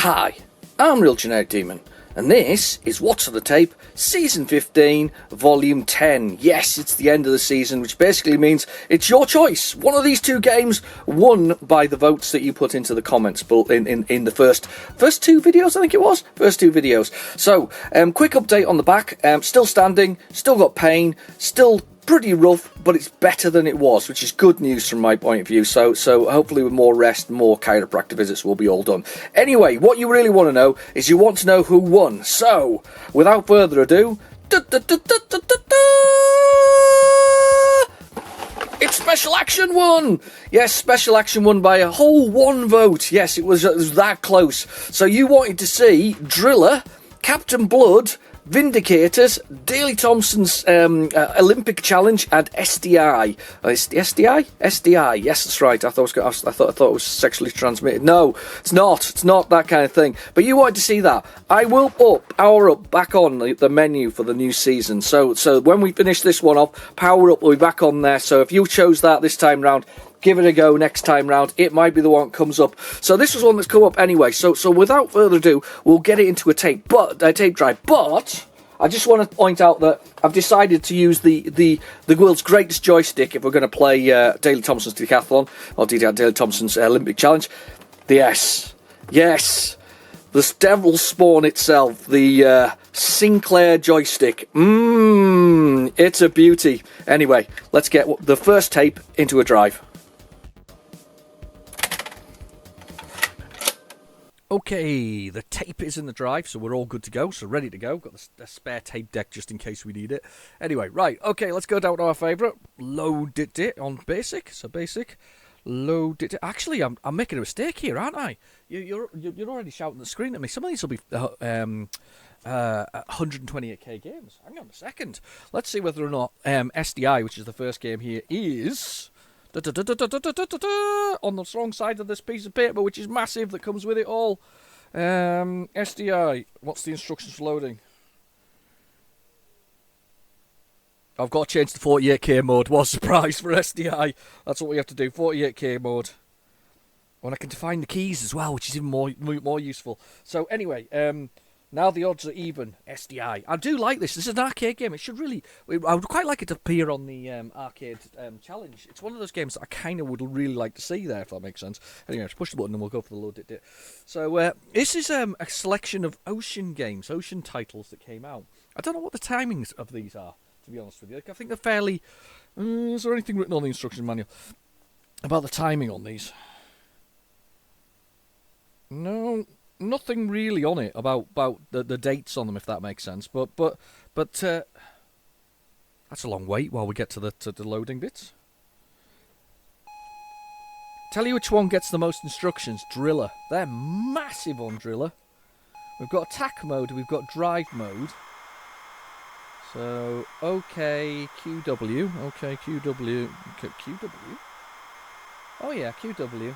Hi, I'm Real Generic Demon, and this is What's on the Tape, Season 15, Volume 10. Yes, it's the end of the season, which basically means it's your choice. One of these two games won by the votes that you put into the comments in the first two videos, I think it was? First two videos. So, quick update on the back. Still standing, still got pain, still pretty rough, but it's better than it was, which is good news from my point of view. So hopefully with more rest, more chiropractor visits, we'll be all done. Anyway, what you really want to know is you want to know who won. So, without further ado, it's Special Action won! Yes, Special Action won by a whole one vote. Yes, it was that close. So you wanted to see Driller, Captain Blood, Vindicators, Daley Thompson's Olympic Challenge, and SDI. SDI? SDI. Yes, that's right. I thought it was sexually transmitted. No, it's not. It's not that kind of thing. But you wanted to see that. I will power up back on the menu for the new season. So when we finish this one off, Power Up will be back on there. So if you chose that this time round, give it a go next time round. It might be the one that comes up. So this was one that's come up anyway. So without further ado, we'll get it into a tape drive. But I just want to point out that I've decided to use the world's greatest joystick if we're going to play Daley Thompson's Decathlon, or Daley Thompson's Olympic Challenge. Yes, the Devil's Spawn itself, the Sinclair joystick. It's a beauty. Anyway, let's get the first tape into a drive. Okay, the tape is in the drive, so we're all good to go, so ready to go. Got the spare tape deck just in case we need it. Anyway, right, okay, let's go down to our favourite. Load it on basic. So basic, load it. Actually, I'm making a mistake here, aren't I? You're already shouting at the screen at me. Some of these will be 128k games. Hang on a second. Let's see whether or not SDI, which is the first game here, is on the wrong side of this piece of paper, which is massive, that comes with it all. SDI, what's the instructions for loading? I've got to change to 48k mode. What a surprise for SDI. That's what we have to do, 48k mode. And I can define the keys as well, which is even more useful. So anyway, now the odds are even. SDI. I do like this. This is an arcade game. It should really. I would quite like it to appear on the arcade challenge. It's one of those games that I kind of would really like to see there, if that makes sense. Anyway, just push the button and we'll go for the load it. So this is a selection of Ocean games, Ocean titles that came out. I don't know what the timings of these are, to be honest with you. I think they're fairly. Is there anything written on the instruction manual about the timing on these? No. Nothing really on it about the dates on them, if that makes sense. But that's a long wait while we get to the loading bits. Tell you which one gets the most instructions. Driller. They're massive on Driller. We've got attack mode. We've got drive mode. So OK QW. OK QW. QW. Oh yeah, QW.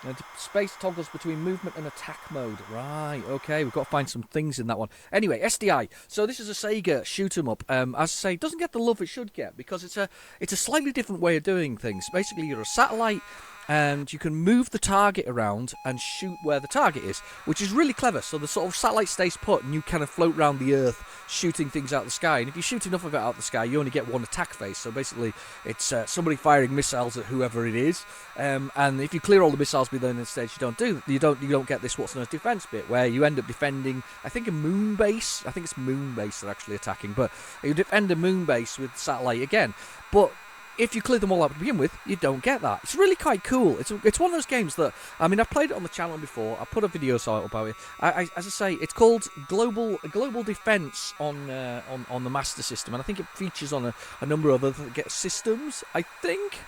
And space toggles between movement and attack mode. Right, okay, we've got to find some things in that one. Anyway, SDI. So this is a Sega shoot 'em up. As I say, it doesn't get the love it should get because it's a slightly different way of doing things. Basically, you're a satellite and you can move the target around and shoot where the target is, which is really clever. So the sort of satellite stays put and you kind of float around the Earth shooting things out of the sky. And if you shoot enough of it out of the sky, you only get one attack phase. So basically, it's somebody firing missiles at whoever it is. And if you clear all the missiles within the stage, you don't get this what's known as defense bit, where you end up defending, I think, a moon base. I think it's moon base they're actually attacking, but you defend a moon base with satellite again. But if you clear them all out to begin with, you don't get that. It's really quite cool. It's one of those games that, I mean, I've played it on the channel before. I put a video out about it. As I say, it's called Global Defense on the Master System, and I think it features on a number of other systems, I think.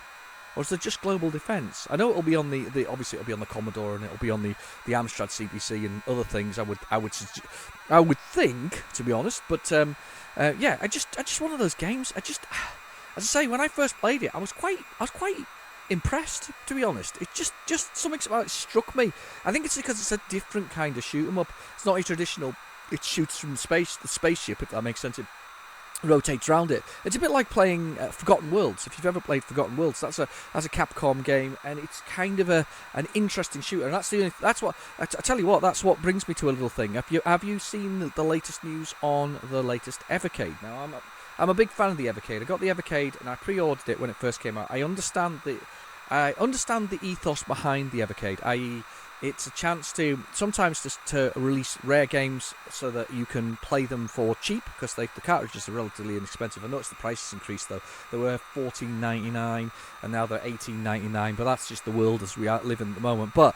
Or is it just Global Defense? I know it'll be on the obviously it'll be on the Commodore and it'll be on the Amstrad CPC and other things. I would think, to be honest. But yeah, I just one of those games. As I say, when I first played it, I was quite impressed, to be honest. It just something about it struck me. I think it's because it's a different kind of shoot 'em up. It's not a traditional. It shoots from the spaceship, if that makes sense. rotates around it. It's a bit like playing Forgotten Worlds. If you've ever played Forgotten Worlds, that's a Capcom game, and it's kind of an interesting shooter. And that's what I tell you what. That's what brings me to a little thing. Have you seen the latest news on the latest Evercade? Now I'm a big fan of the Evercade. I got the Evercade and I pre-ordered it when it first came out. I understand the ethos behind the Evercade, i.e. it's a chance to sometimes to release rare games so that you can play them for cheap, because the cartridges are relatively inexpensive. I noticed the prices increased though. They were $14.99 and now they're $18.99, but that's just the world as we live in at the moment. But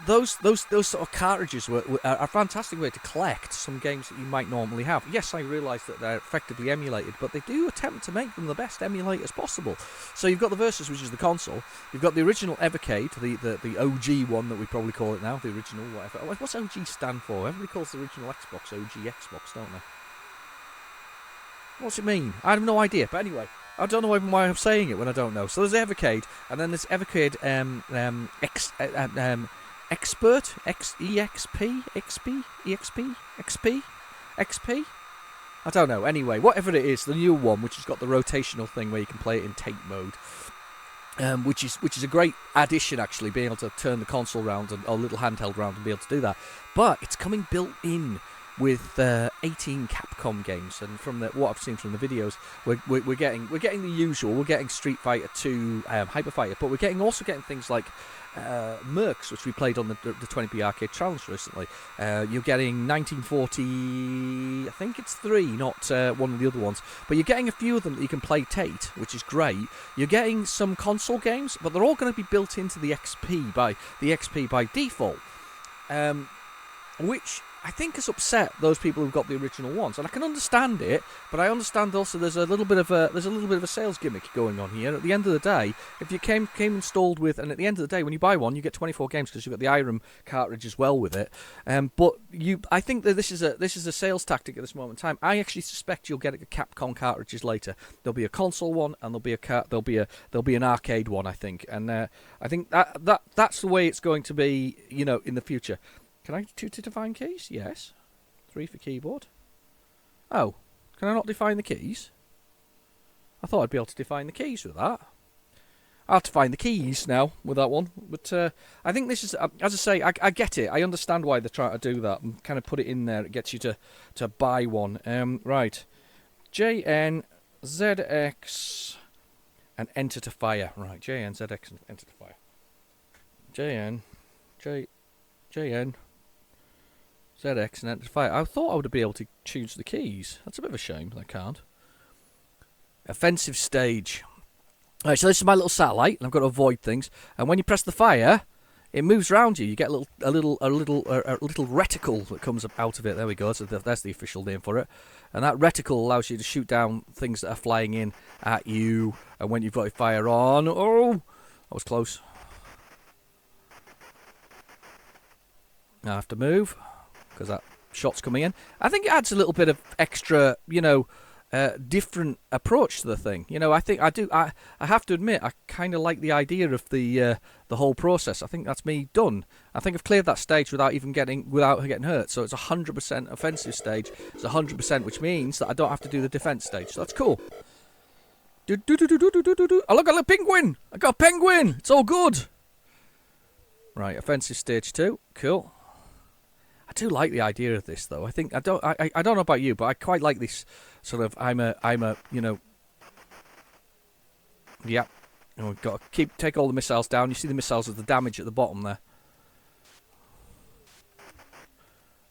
those sort of cartridges are a fantastic way to collect some games that you might normally have. Yes, I realise that they're effectively emulated, but they do attempt to make them the best emulators possible. So you've got the Versus, which is the console. You've got the original Evercade, the OG one that we probably call it now, the original whatever. What's OG stand for? Everybody calls the original Xbox OG Xbox, don't they? What's it mean? I have no idea. But anyway, I don't know even why I'm saying it when I don't know. So there's Evercade, and then there's Evercade Expert, XP. I don't know. Anyway, whatever it is, the new one, which has got the rotational thing where you can play it in tape mode, which is a great addition actually, being able to turn the console round and a little handheld round and be able to do that. But it's coming built in with 18 Capcom games, and from what I've seen from the videos, we're getting the usual. We're getting Street Fighter 2, Hyper Fighter, but we're also getting things like Mercs, which we played on the 20p Arcade Challenge recently. You're getting 1940, I think it's 3, not one of the other ones, but you're getting a few of them that you can play Tate, which is great. You're getting some console games, but they're all going to be built into the XP by default, which I think has upset those people who've got the original ones, and I can understand it. But I understand also there's a little bit of a sales gimmick going on here. At the end of the day, if you came installed with, and at the end of the day, when you buy one, you get 24 games because you've got the IRAM cartridge as well with it. But I think that this is a sales tactic at this moment in time. I actually suspect you'll get Capcom cartridges later. There'll be a console one, and there'll be an arcade one, I think. And I think that's the way it's going to be, in the future. Can I 2 to define keys? Yes. 3 for keyboard. Oh, can I not define the keys? I thought I'd be able to define the keys with that. I'll have to find the keys now with that one. But I think this is, as I say, I get it. I understand why they're trying to do that and kind of put it in there. It gets you to buy one. Right. JN, ZX, and enter to fire. Right, JN, ZX, and enter to fire. JN, ZX and enter to fire. I thought I would be able to choose the keys. That's a bit of a shame that I can't. Offensive stage. Alright, so this is my little satellite, and I've got to avoid things. And when you press the fire, it moves around you. You get a little reticle that comes out of it. There we go. So that's the official name for it. And that reticle allows you to shoot down things that are flying in at you. And when you've got your fire on, oh, that was close. Now I have to move because that shot's coming in. I think it adds a little bit of extra, different approach to the thing. I have to admit, I kind of like the idea of the whole process. I think that's me done. I think I've cleared that stage without getting hurt. So it's 100% offensive stage. It's 100%, which means that I don't have to do the defense stage. So that's cool. Oh, look, a penguin! I got a penguin! It's all good. Right, offensive stage 2. Cool. I do like the idea of this, though. I don't know about you, but I quite like this sort of. Yeah. And we've got to take all the missiles down. You see the missiles with the damage at the bottom there.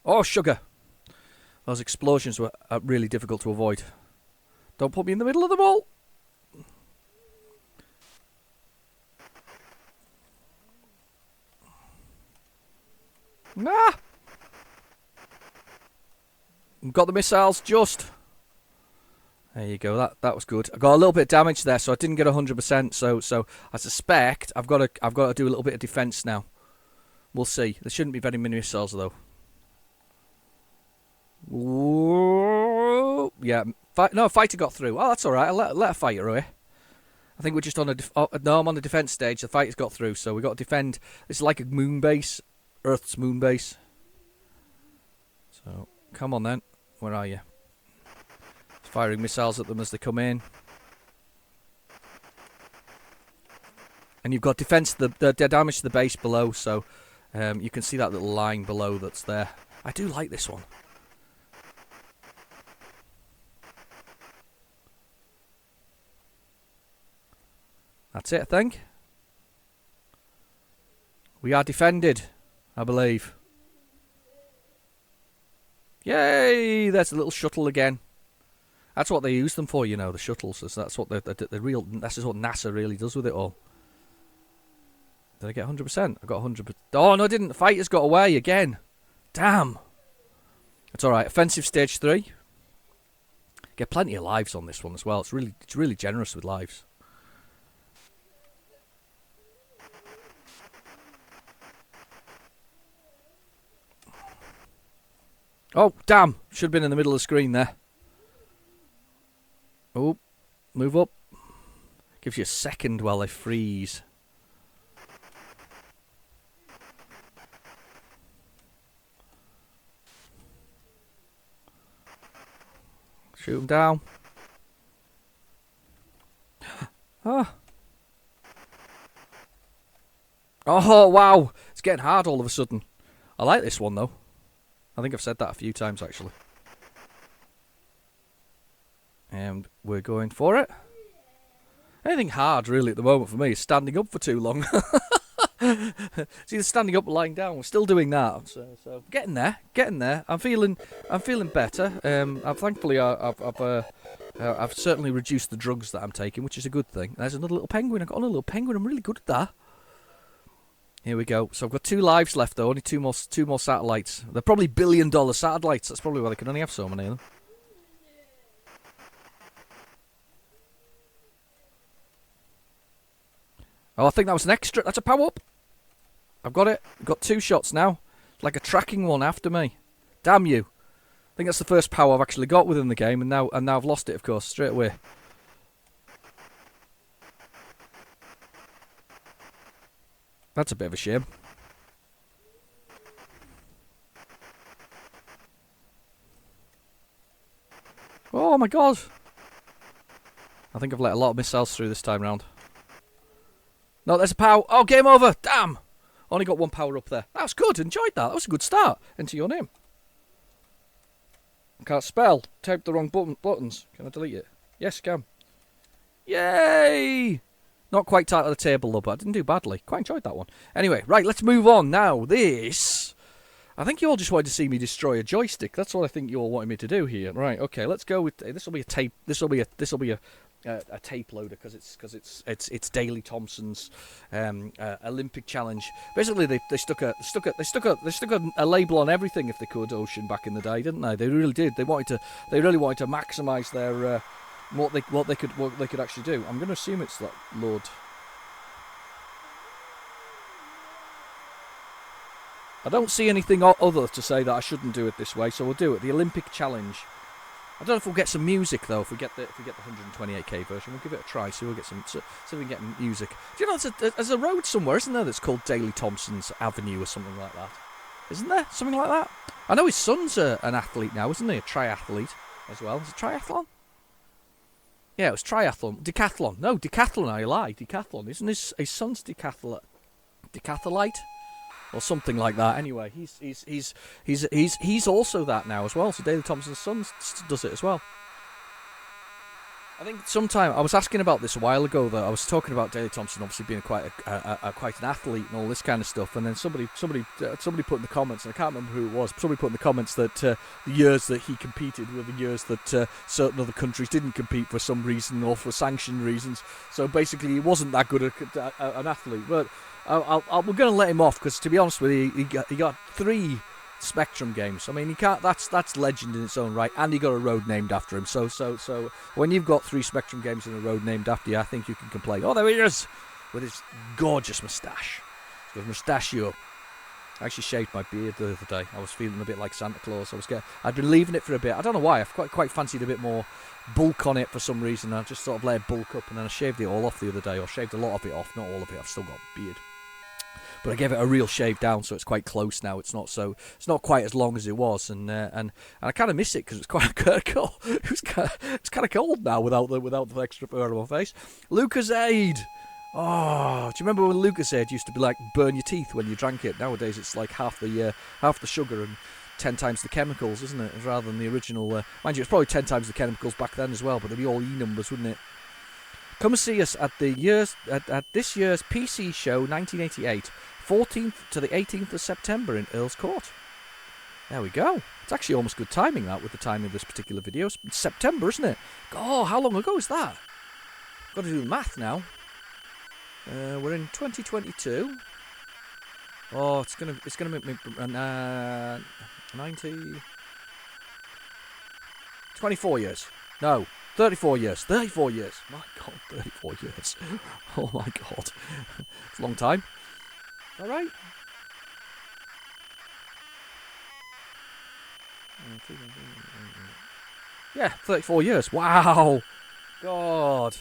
Oh, sugar! Those explosions were really difficult to avoid. Don't put me in the middle of them all. Ah! Got the missiles just. There you go. That was good. I got a little bit of damage there, so I didn't get 100%. So I suspect I've got to do a little bit of defense now. We'll see. There shouldn't be very many missiles though. Whoa. Yeah. Fighter got through. Oh, that's all right. I'll let a fighter away. I think we're just on no, I'm on the defense stage. The fighter's got through, so we got to defend. It's like a moon base, Earth's moon base. So come on then. Where are you? Firing missiles at them as they come in. And you've got defense, the damage to the base below, so you can see that little line below that's there. I do like this one. That's it, I think. We are defended, I believe. Yay! There's a little shuttle again. That's what they use them for, you know, the shuttles. That's what the real. This is what NASA really does with it all. Did I get 100%? I got 100%. Oh no, I didn't. The fighters got away again. Damn. It's all right. Offensive stage 3. Get plenty of lives on this one as well. It's really generous with lives. Oh, damn. Should have been in the middle of the screen there. Oh, move up. Gives you a second while they freeze. Shoot them down. Ah. Oh, wow. It's getting hard all of a sudden. I like this one, though. I think I've said that a few times, actually. And we're going for it. Anything hard, really, at the moment for me is standing up for too long. It's either standing up or lying down. We're still doing that. So getting there. I'm feeling better. Thankfully, I've certainly reduced the drugs that I'm taking, which is a good thing. There's another little penguin. I got another little penguin. I'm really good at that. Here we go. So I've got 2 lives left, though. Only two more satellites. They're probably billion-dollar satellites. That's probably why they can only have so many of them. Oh, I think that was an extra. That's a power-up. I've got it. I've got 2 shots now. It's like a tracking one after me. Damn you. I think that's the first power I've actually got within the game, and now I've lost it, of course, straight away. That's a bit of a shame. Oh my god. I think I've let a lot of missiles through this time round. No, there's a power. Oh, game over. Damn. Only got 1 power up there. That was good. Enjoyed that. That was a good start. Enter your name. I can't spell. Typed the wrong buttons. Can I delete it? Yes, can. Yay! Not quite tight at the table, though, but I didn't do badly. Quite enjoyed that one. Anyway, right, let's move on now. This... I think you all just wanted to see me destroy a joystick. That's what I think you all wanted me to do here. Right, okay, let's go with... This will be a tape... This will be a tape loader because it's Daley Thompson's Olympic challenge. Basically, they stuck a label on everything if they could. Ocean back in the day, didn't they? They really did. They really wanted to maximise their what they could actually do. I'm going to assume it's that Lord. I don't see anything other to say that I shouldn't do it this way, so we'll do it. The Olympic challenge. I don't know if we'll get some music though. If we get the 128k version, we'll give it a try. So we'll get see if we can get music. Do you know there's a road somewhere, isn't there, that's called Daley Thompson's Avenue or something like that? Isn't there something like that? I know his son's an athlete now, isn't he? A triathlete as well. Is it triathlon? Yeah, it was triathlon. Decathlon. No, decathlon. I lie. Decathlon. Isn't his son's decathlete? Or something like that. Anyway, he's also that now as well. So Daley Thompson's son does it as well. I think sometime I was asking about this a while ago. That I was talking about Daley Thompson obviously being quite an athlete and all this kind of stuff. And then somebody put in the comments, and I can't remember who it was. Somebody put in the comments that the years that he competed were the years that certain other countries didn't compete for some reason or for sanction reasons. So basically, he wasn't that good an athlete, but. We're going to let him off because, to be honest with you, he got 3 Spectrum games. I mean, he can't. That's legend in its own right, and he got a road named after him. So when you've got 3 Spectrum games and a road named after you, I think you can complain. Oh, there he is with his gorgeous moustache, his mustachio. I actually shaved my beard the other day. I was feeling a bit like Santa Claus. I'd been leaving it for a bit. I don't know why. I've quite fancied a bit more bulk on it for some reason. I just sort of let it bulk up, and then I shaved it all off the other day, or shaved a lot of it off, not all of it. I've still got a beard. But I gave it a real shave down, so it's quite close now. It's not quite as long as it was, and I kind of miss it because it's quite cool. It's kind of cold now without the extra fur on my face. Lucozade. Oh, do you remember when Lucozade used to be like burn your teeth when you drank it? Nowadays it's like half the sugar and 10 times the chemicals, isn't it? Rather than the original. Mind you, it's probably 10 times the chemicals back then as well, but they'd be all E numbers, wouldn't it? Come and see us at this year's PC show 1988, 14th to the 18th of September in Earl's Court. There we go. It's actually almost good timing, that, with the timing of this particular video. It's September, isn't it? Oh, how long ago is that? Got to do the math now. We're in 2022. Oh, it's gonna make me 90, 24 years. No, 34 years. 34 years. My God, 34 years. Oh my God, it's a long time. All right. Yeah, 34 years. Wow. God.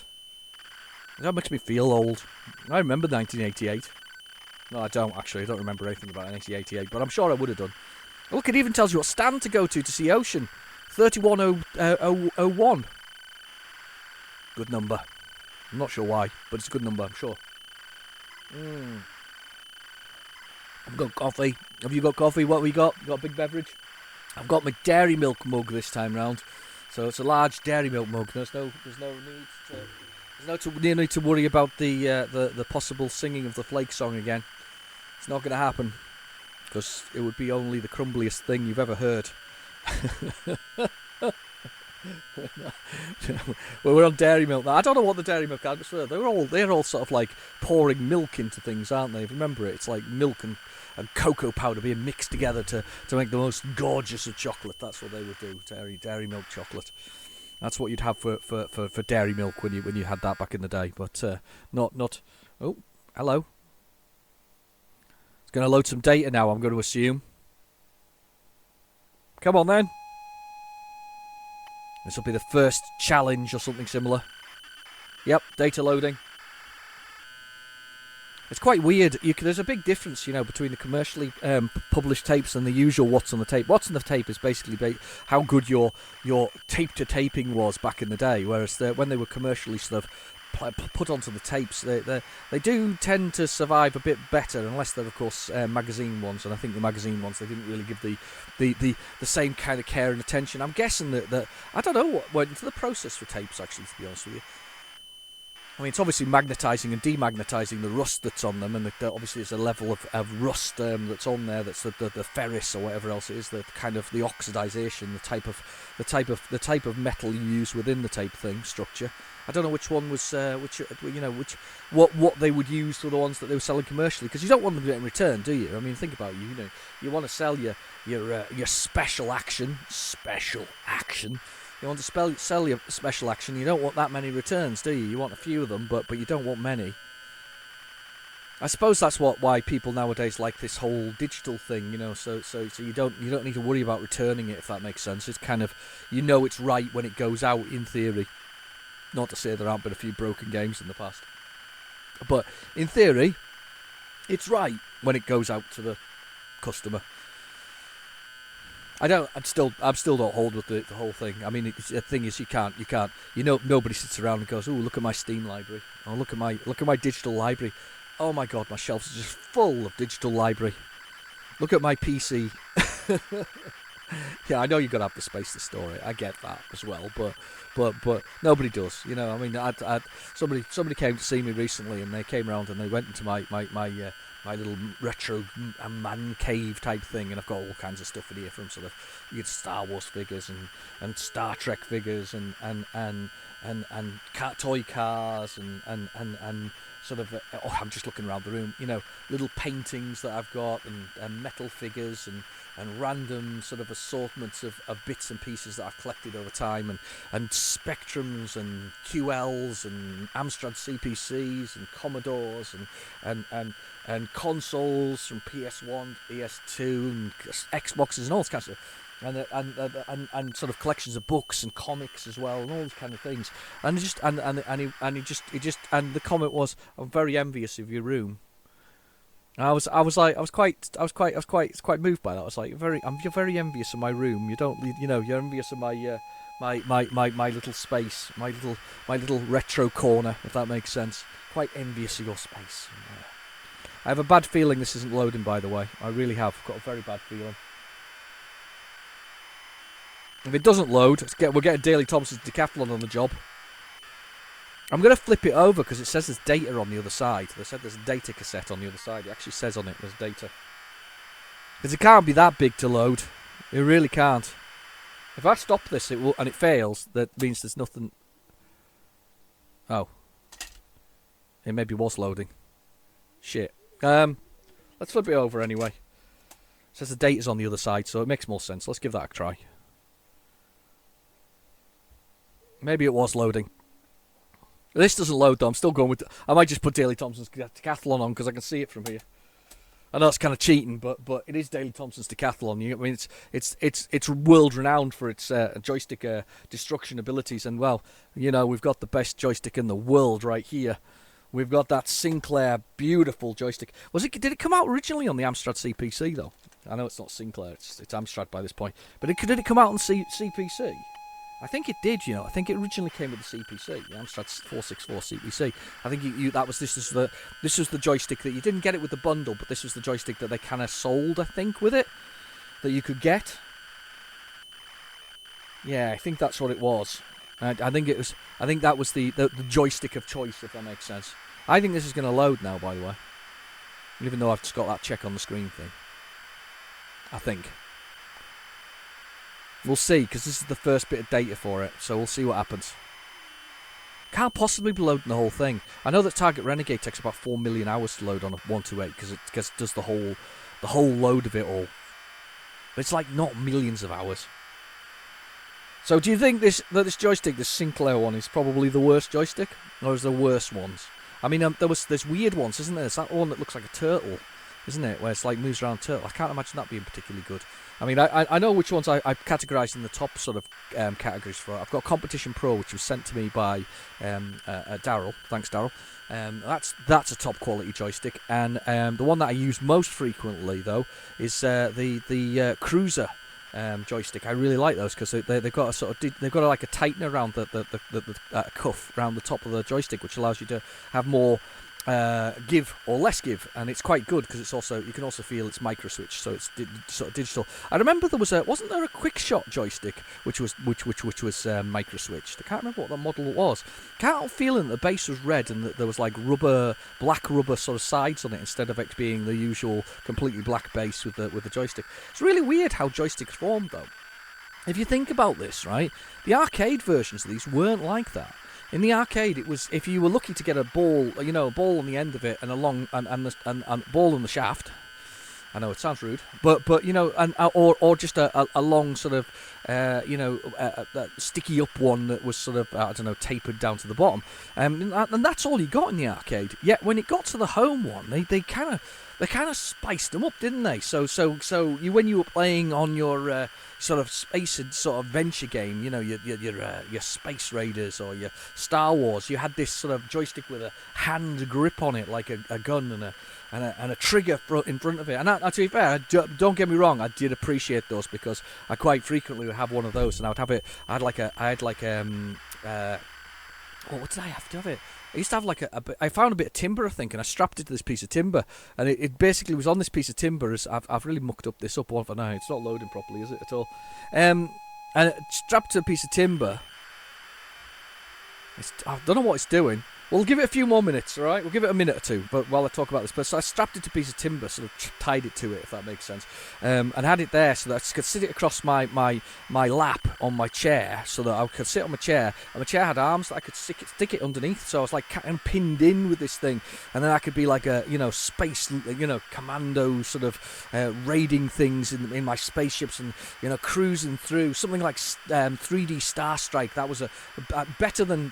That makes me feel old. I remember 1988. No, I don't, actually. I don't remember anything about 1988, but I'm sure I would have done. Look, it even tells you what stand to go to see Ocean. 3101. Good number. I'm not sure why, but it's a good number, I'm sure. I've got coffee. Have you got coffee? What have we got? You got a big beverage? I've got my dairy milk mug this time round. So it's a large dairy milk mug. There's no need to worry about the possible singing of the Flake song again. It's not going to happen, because it would be only the crumbliest thing you've ever heard. Well, we're on dairy milk now. I don't know what the dairy milk adverts were. They're all sort of like pouring milk into things, aren't they? If you remember it, it's like milk and cocoa powder being mixed together to make the most gorgeous of chocolate. That's what they would do. Dairy milk chocolate. That's what you'd have for dairy milk when you had that back in the day. But not. Oh, hello. It's going to load some data now, I'm going to assume. Come on then. This will be the first challenge or something similar. Yep, data loading. It's quite weird. There's a big difference, between the commercially published tapes and the usual what's on the tape. What's on the tape is basically how good your tape-to-taping was back in the day, whereas when they were commercially sort of put onto the tapes, they do tend to survive a bit better, unless they're, of course, magazine ones. And I think the magazine ones, they didn't really give the same kind of care and attention. I'm guessing that I don't know what went into the process for tapes, actually, to be honest with you. I mean, it's obviously magnetising and demagnetizing the rust that's on them, and obviously there's a level of rust that's on there. That's the ferrous or whatever else it is, the kind of the oxidization, the type of metal you use within the tape thing structure. I don't know which one was what they would use for the ones that they were selling commercially, because you don't want them to get in return, do you? I mean, think about it. You want to sell your special action. You want to sell your special action. You don't want that many returns, do you? You want a few of them, but you don't want many. I suppose that's why people nowadays like this whole digital thing, So you don't need to worry about returning it, if that makes sense. It's kind of, it's right when it goes out, in theory. Not to say there aren't been a few broken games in the past, but in theory, it's right when it goes out to the customer. I'm still don't hold with the whole thing. I mean, the thing is, you can't. Nobody sits around and goes, "Oh, look at my Steam library. Oh, look at my digital library. Oh my God, my shelves are just full of digital library. Look at my PC." Yeah, I know you've got to have the space to store it. I get that as well, but nobody does. I mean, somebody came to see me recently, and they came around and they went into my little retro man cave type thing, and I've got all kinds of stuff in here, from sort of Star Wars figures and Star Trek figures and toy cars and sort of I'm just looking around the room, little paintings that I've got and metal figures and random sort of assortments of bits and pieces that I've collected over time, and Spectrums and QLs and Amstrad CPCs and Commodores and consoles from PS1, PS2 and Xboxes and all this kind of stuff, and sort of collections of books and comics as well, and all these kind of things. And the comment was, "I'm very envious of your room." I was quite moved by that. I was like, you're very envious of my room. You don't, you're envious of my little space, my little retro corner, if that makes sense. Quite envious of your space. I have a bad feeling this isn't loading, by the way. I really have got a very bad feeling. If it doesn't load, we're getting Daily Thompson's Decathlon on the job. I'm going to flip it over because it says there's data on the other side. They said there's a data cassette on the other side. It actually says on it there's data. Because it can't be that big to load. It really can't. If I stop this and it fails, that means there's nothing... Oh. It maybe was loading. Shit. Let's flip it over anyway. It says the data's on the other side, so it makes more sense. Let's give that a try. Maybe it was loading. This doesn't load though. I'm still going with... I might just put Daily Thompson's Decathlon on because I can see it from here. I know it's kind of cheating, but it is Daily Thompson's Decathlon. I mean, it's world renowned for its joystick destruction abilities, and well, we've got the best joystick in the world right here. We've got that Sinclair beautiful joystick. Did it come out originally on the Amstrad CPC though? I know it's not Sinclair, it's Amstrad by this point. But did it come out on CPC? I think it did, I think it originally came with the CPC, the Amstrad 464 CPC. I think this was the joystick that you didn't get it with the bundle, but this was the joystick that they kind of sold, I think, with it, that you could get. Yeah, I think that's what it was. I think that was the joystick of choice, if that makes sense. I think this is going to load now, by the way, even though I've just got that check on the screen thing. I think. We'll see, because this is the first bit of data for it, so we'll see what happens. Can't possibly be loading the whole thing. I know that Target Renegade takes about 4 million hours to load on a 128, because it does the whole load of it all. But it's like not millions of hours. So do you think this joystick, this Sinclair one, is probably the worst joystick? Or is there worse ones? I mean, there's weird ones, isn't there? There's that one that looks like a turtle, isn't it? Where it's like moves around turtle. I can't imagine that being particularly good. I mean, I know which ones I've categorised in the top sort of categories for. I've got Competition Pro, which was sent to me by Daryl. Thanks, Daryl. That's a top quality joystick, and the one that I use most frequently though is the Cruiser joystick. I really like those because they've got like a tightener around the cuff around the top of the joystick, which allows you to have more give or less give, and it's quite good because it's also, you can also feel it's micro switch, so it's sort of digital. I remember there was wasn't there a quick shot joystick which was micro switched? I can't remember what the model was. Can't help feeling that the base was red and that there was like black rubber sort of sides on it instead of it being the usual completely black base with the joystick. It's really weird how joysticks formed though. If you think about this, right, the arcade versions of these weren't like that. In the arcade, it was, if you were lucky to get a ball, a ball on the end of it and a long and ball in the shaft. I know it sounds rude, but or just a long sort of sticky up one that was sort of tapered down to the bottom, and that's all you got in the arcade. Yet when it got to the home one, they kind of spiced them up, didn't they? So when you were playing on your sort of space and sort of venture game, your Space Raiders or your Star Wars, you had this sort of joystick with a hand grip on it, like a gun and a trigger in front of it. And to be fair, don't get me wrong, I did appreciate those because I quite frequently would have one of those, and I would have it. What did I have to have it? I used to have I found a bit of timber, I think, and I strapped it to this piece of timber, and it basically was on this piece of timber. I've really mucked up this up one for now. It's not loading properly, is it at all? And it strapped to a piece of timber. I don't know what it's doing. We'll give it a few more minutes, all right? We'll give it a minute or two, but while I talk about this. But so I strapped it to a piece of timber, sort of tied it to it, if that makes sense, and had it there so that I could sit it across my lap on my chair, so that I could sit on my chair, and my chair had arms that I could stick it underneath, so I was like kind of pinned in with this thing, and then I could be like a space commando sort of raiding things in my spaceships and cruising through something like 3D Star Strike. That was a better than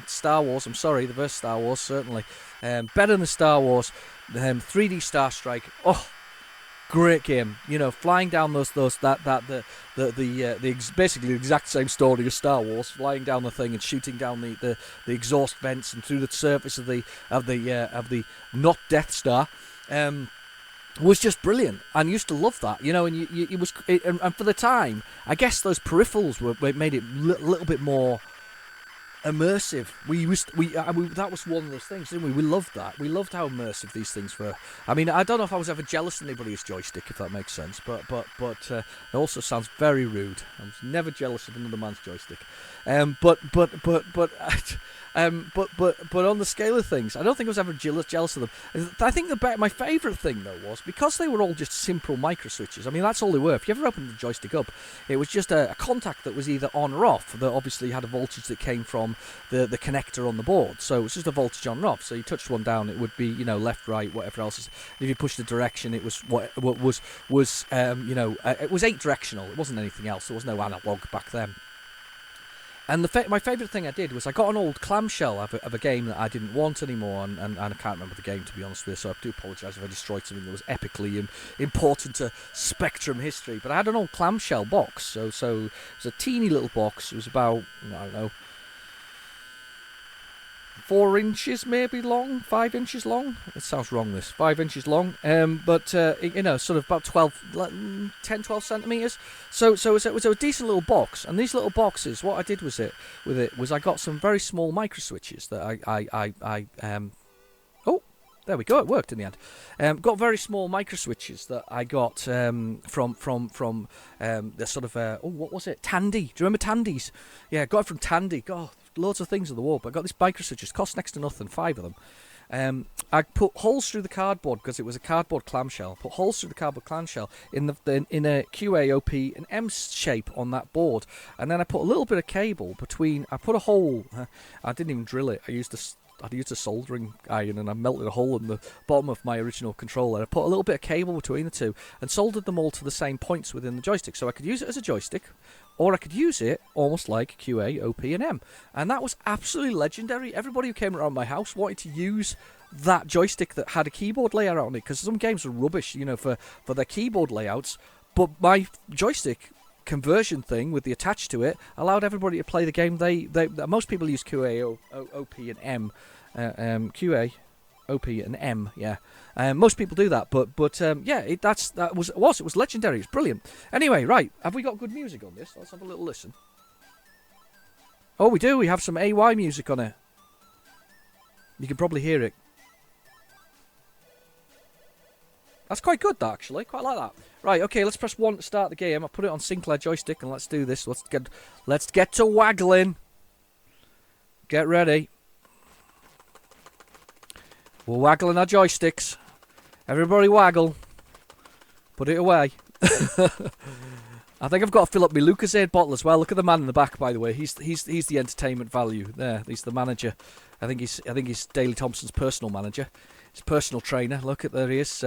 Star Wars. I'm sorry, the first Star Wars certainly better than Star Wars. 3D Star Strike, great game. Flying down basically the exact same story as Star Wars, flying down the thing and shooting down the exhaust vents and through the surface of the not Death Star. was just brilliant, and used to love that, you know. And and for the time, I guess those peripherals made it a little bit more immersive. That was one of those things, didn't we? We loved that. We loved how immersive these things were. I mean, I don't know if I was ever jealous of anybody's joystick, if that makes sense. But it also sounds very rude. I was never jealous of another man's joystick. But on the scale of things, I don't think I was ever jealous of them. I think my favourite thing though was because they were all just simple micro switches. I mean, that's all they were. If you ever opened the joystick up, it was just a contact that was either on or off. That obviously had a voltage that came from the connector on the board. So it was just a voltage on and off. So you touched one down, it would be, you know, left, right, whatever else. If you pushed the direction, it was what was it was 8 directional. It wasn't anything else. There was no analog back then. And my favourite thing I did was I got an old clamshell of a game that I didn't want anymore, and I can't remember the game, to be honest with you, so I do apologise if I destroyed something that was epically important to Spectrum history. But I had an old clamshell box, so it was a teeny little box. It was about, I don't know, 4 inches maybe long, 5 inches long. It sounds wrong, this. 5 inches long, but you know, sort of about 10, 12 centimetres. So it was a decent little box. And these little boxes, what I did with it was I got some very small micro switches that I oh, there we go, it worked in the end. Got very small micro switches that I got from the sort of what was it? Tandy. Do you remember Tandies? Yeah, got it from Tandy. God, loads of things on the wall, but I got these micro switches. Cost next to nothing, 5 of them. I put holes through the cardboard because it was a cardboard clamshell. Put holes through the cardboard clamshell in a QA, OP, and M shape on that board, and then I put a little bit of cable between. I put a hole. I didn't even drill it. I used a soldering iron, and I melted a hole in the bottom of my original controller. I put a little bit of cable between the two and soldered them all to the same points within the joystick, so I could use it as a joystick, or I could use it almost like QA, OP, and M. And that was absolutely legendary. Everybody who came around my house wanted to use that joystick that had a keyboard layout on it, because some games are rubbish, you know, for their keyboard layouts. But my joystick conversion thing with the attached to it allowed everybody to play the game. Most people use QA, OP, and M. QA, OP, and M. Yeah, most people do that. But yeah, it was legendary. It's brilliant. Anyway, right, have we got good music on this? Let's have a little listen. Oh, we do. We have some AY music on it. You can probably hear it. That's quite good, that, actually. Quite like that. Right, okay, let's press 1 to start the game. I'll put it on Sinclair joystick, and let's do this. Let's get to waggling. Get ready. We're waggling our joysticks. Everybody waggle. Put it away. I think I've got to fill up my Lucozade bottle as well. Look at the man in the back, by the way. He's the entertainment value. There, he's the manager. I think he's Daley Thompson's personal manager. His personal trainer. Look at, there he is.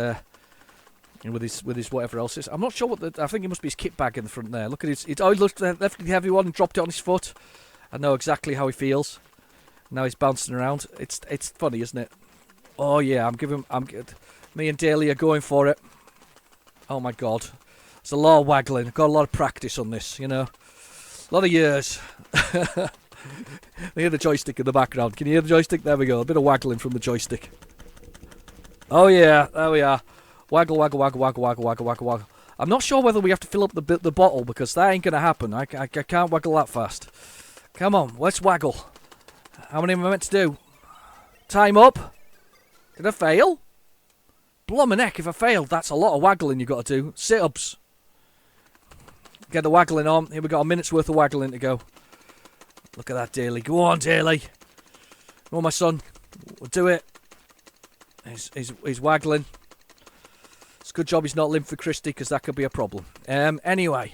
With his whatever else is. I'm not sure what I think it must be his kit bag in the front there. Look at his. He left the heavy one and dropped it on his foot. I know exactly how he feels. Now he's bouncing around. It's funny, isn't it? Oh yeah, me and Daley are going for it. Oh my god, there's a lot of waggling. I've got a lot of practice on this, you know, a lot of years. I hear the joystick in the background. Can you hear the joystick? There we go. A bit of waggling from the joystick. Oh yeah, there we are. Waggle, waggle, waggle, waggle, waggle, waggle, waggle, waggle. I'm not sure whether we have to fill up the bottle, because that ain't going to happen. I can't waggle that fast. Come on, let's waggle. How many am I meant to do? Time up. Did I fail? Blummin' heck, if I failed, that's a lot of waggling you've got to do. Sit-ups. Get the waggling on. Here we got a minute's worth of waggling to go. Look at that, Daley. Go on, Daley. Go on, my son. We'll do it. He's waggling. It's a good job he's not Linford Christie, because that could be a problem. Anyway,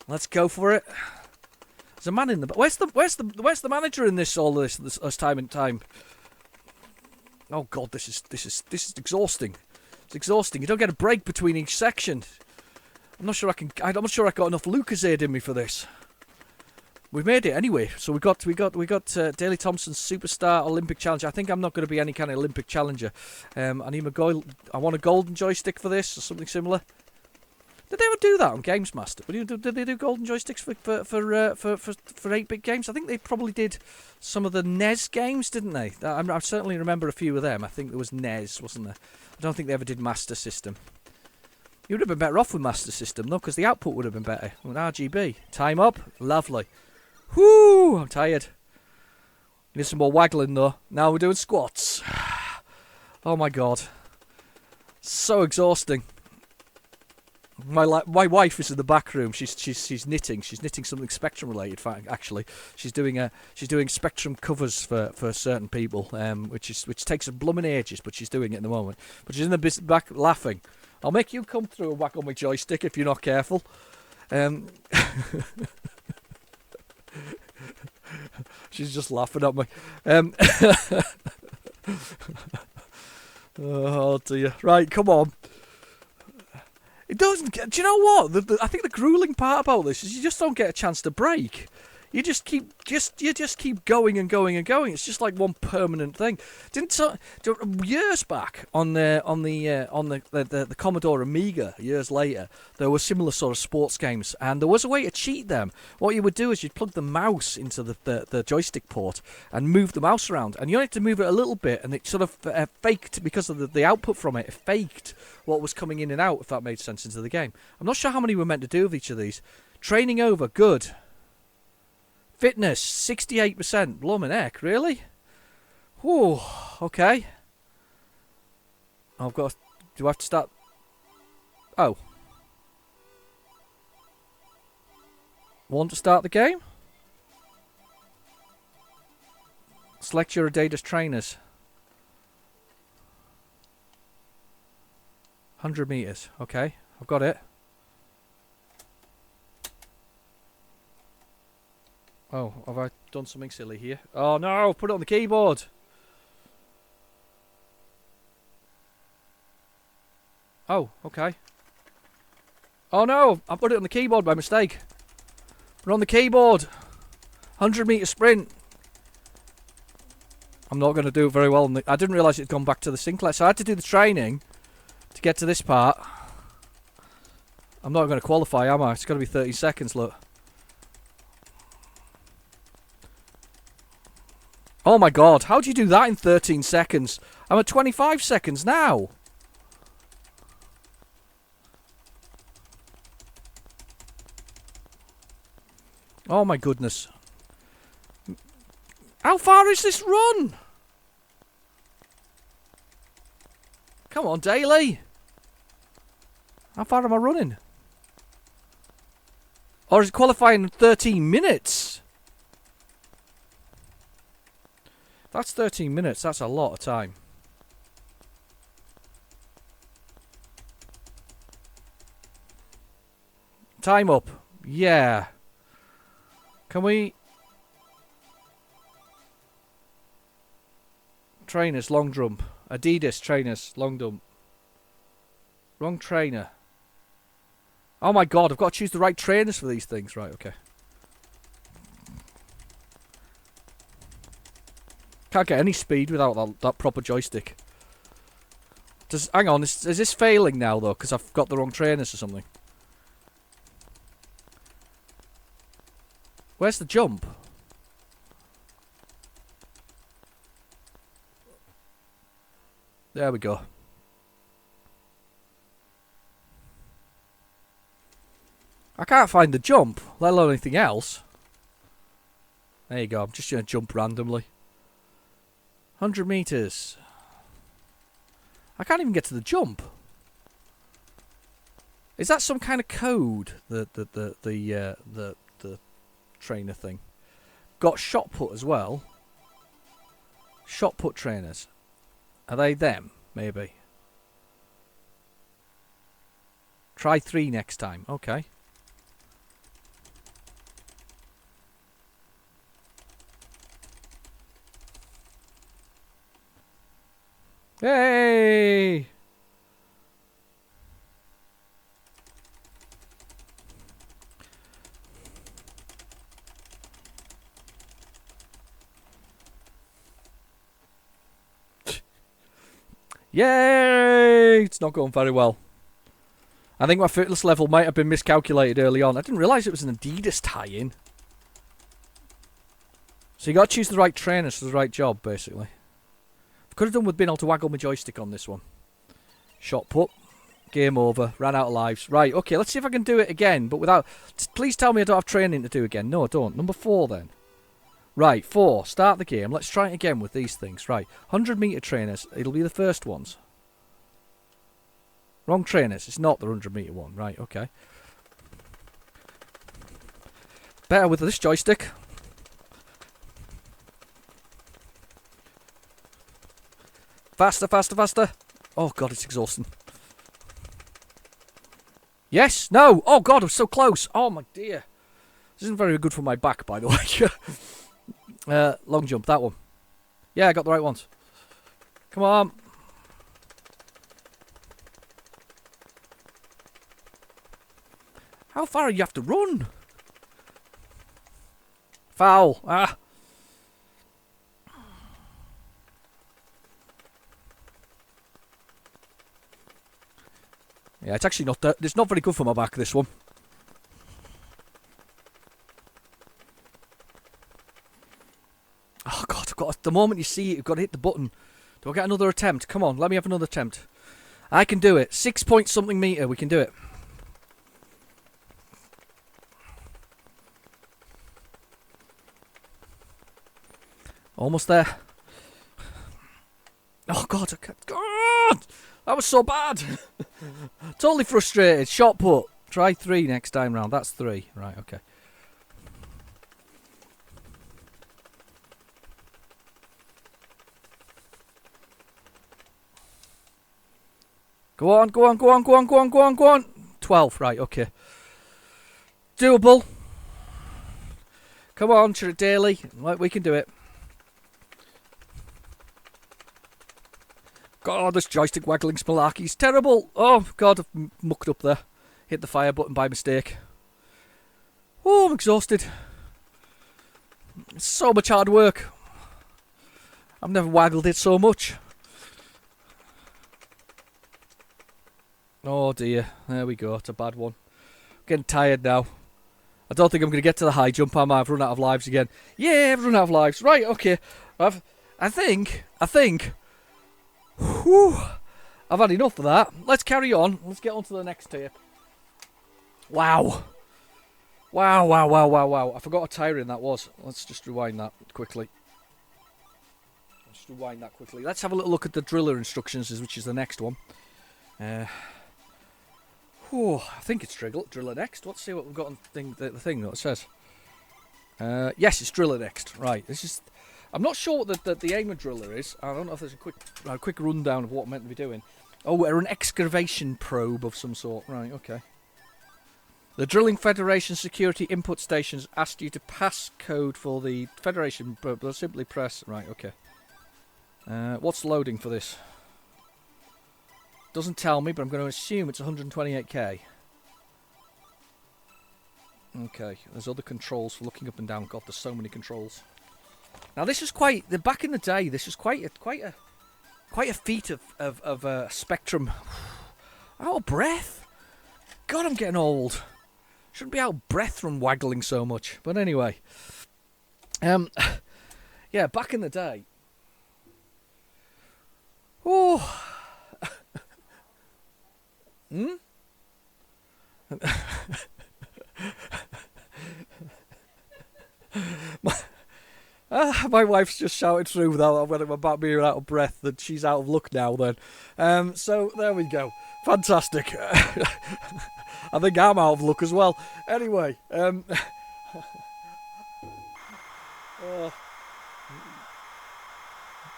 let's go for it. There's a man in the back. Where's the manager in this time and time? Oh god, this is exhausting. It's exhausting. You don't get a break between each section. I'm not sure I got enough Lucozade in me for this. We've made it anyway. So we got Daley Thompson's Superstar Olympic Challenger. I think I'm not going to be any kind of Olympic challenger. I want a golden joystick for this, or something similar. Did they ever do that on Games Master? Did they do golden joysticks for 8-bit games? I think they probably did some of the NES games, didn't they? I certainly remember a few of them. I think there was NES, wasn't there? I don't think they ever did Master System. You would have been better off with Master System, though, because the output would have been better. With RGB. Time up. Lovely. Whoo! I'm tired. Need some more waggling, though. Now we're doing squats. Oh, my God. So exhausting. My wife is in the back room. She's knitting. She's knitting something Spectrum related. Actually, she's doing Spectrum covers for certain people, which takes a blooming ages, but she's doing it at the moment. But she's in the back laughing. I'll make you come through and whack on my joystick if you're not careful. She's just laughing at me. Oh dear. Right, come on. It doesn't. Do you know what? I think the grueling part about this is you just don't get a chance to break. You just keep going and going and going. It's just like one permanent thing. Years back on the Commodore Amiga, years later, there were similar sort of sports games, and there was a way to cheat them. What you would do is you'd plug the mouse into the joystick port and move the mouse around, and you only had to move it a little bit, and it sort of faked, because of the output from it, faked what was coming in and out, if that made sense, into the game. I'm not sure how many we're meant to do of each of these. Training over, good. Fitness, 68%. Bloomin' heck, really? Whew, okay. I've got... Do I have to start... Oh. Want to start the game? Select your Adidas trainers. 100 meters. Okay, I've got it. Oh, have I done something silly here? Oh no, put it on the keyboard. Oh, okay. Oh no, I put it on the keyboard by mistake. Put it on the keyboard. 100 meter sprint. I'm not going to do it very well. I didn't realise it had gone back to the Sinclair, so I had to do the training to get to this part. I'm not going to qualify, am I? It's got to be 30 seconds, look. Oh my god, how do you do that in 13 seconds? I'm at 25 seconds now. Oh my goodness. How far is this run? Come on, Daily. How far am I running? Or is it qualifying in 13 minutes? That's 13 minutes. That's a lot of time. Time up. Yeah. Can we... Trainers, long jump. Adidas trainers, long jump. Wrong trainer. Oh my god, I've got to choose the right trainers for these things. Right, okay. Can't get any speed without that proper joystick. Hang on, is this failing now though? Because I've got the wrong trainers or something. Where's the jump? There we go. I can't find the jump, let alone anything else. There you go, I'm just going to jump randomly. 100 meters. I can't even get to the jump. Is that some kind of code? The trainer thing. Got shot put as well. Shot put trainers. Are they them? Maybe. Try 3 next time. Okay. Hey! Yay! It's not going very well. I think my fitness level might have been miscalculated early on. I didn't realise it was an Adidas tie-in. So you got to choose the right trainers for the right job, basically. Could have done with being able to waggle my joystick on this one. Shot put. Game over. Ran out of lives. Right, okay, let's see if I can do it again, but without... Please tell me I don't have training to do again. No, I don't. Number 4, then. Right, 4. Start the game. Let's try it again with these things. Right, 100-metre trainers. It'll be the first ones. Wrong trainers. It's not the 100-metre one. Right, okay. Better with this joystick. Faster, faster, faster. Oh, God, it's exhausting. Yes, no. Oh, God, I'm so close. Oh, my dear. This isn't very good for my back, by the way. Long jump, that one. Yeah, I got the right ones. Come on. How far do you have to run? Foul. Ah. Yeah, it's actually not that. It's not very good for my back, this one. Oh, God, I've got, the moment you see it, you've got to hit the button. Do I get another attempt? Come on, let me have another attempt. I can do it. 6 point something metre, we can do it. Almost there. Oh, God, I can't. God! That was so bad. Totally frustrated. Shot put. Try 3 next time round. That's 3. Right, okay. Go on, go on, go on, go on, go on, go on, go on. 12. Right, okay. Doable. Come on, Daily. We can do it. God, this joystick waggling malarkey's terrible. Oh, God, I've mucked up there. Hit the fire button by mistake. Oh, I'm exhausted. It's so much hard work. I've never waggled it so much. Oh, dear. There we go. It's a bad one. I'm getting tired now. I don't think I'm going to get to the high jump, am I? I've run out of lives again. Yeah, I've run out of lives. Right, okay. I think... Whew, I've had enough of that. Let's carry on. Let's get on to the next tape. Wow. Wow, wow, wow, wow, wow. I forgot how tiring that was. Let's just rewind that quickly. Let's have a little look at the driller instructions, which is the next one. I think it's driller next. Let's see what we've got on the thing that it says. Yes, it's driller next. Right, this is... I'm not sure what the aim of driller is. I don't know if there's a quick rundown of what I'm meant to be doing. Oh, we're an excavation probe of some sort. Right, okay. The Drilling Federation security input stations asked you to pass code for the Federation, but simply press... Right, okay. What's loading for this? Doesn't tell me, but I'm going to assume it's 128k. Okay, there's other controls for looking up and down. God, there's so many controls. Now this is quite... Back in the day, this was quite a feat of spectrum. Out of breath. God, I'm getting old. Shouldn't be out of breath from waggling so much. But anyway, yeah, back in the day. Oh. My wife's just shouted through that when I'm about being out of breath that she's out of luck now then. So there we go. Fantastic. I think I'm out of luck as well. Anyway.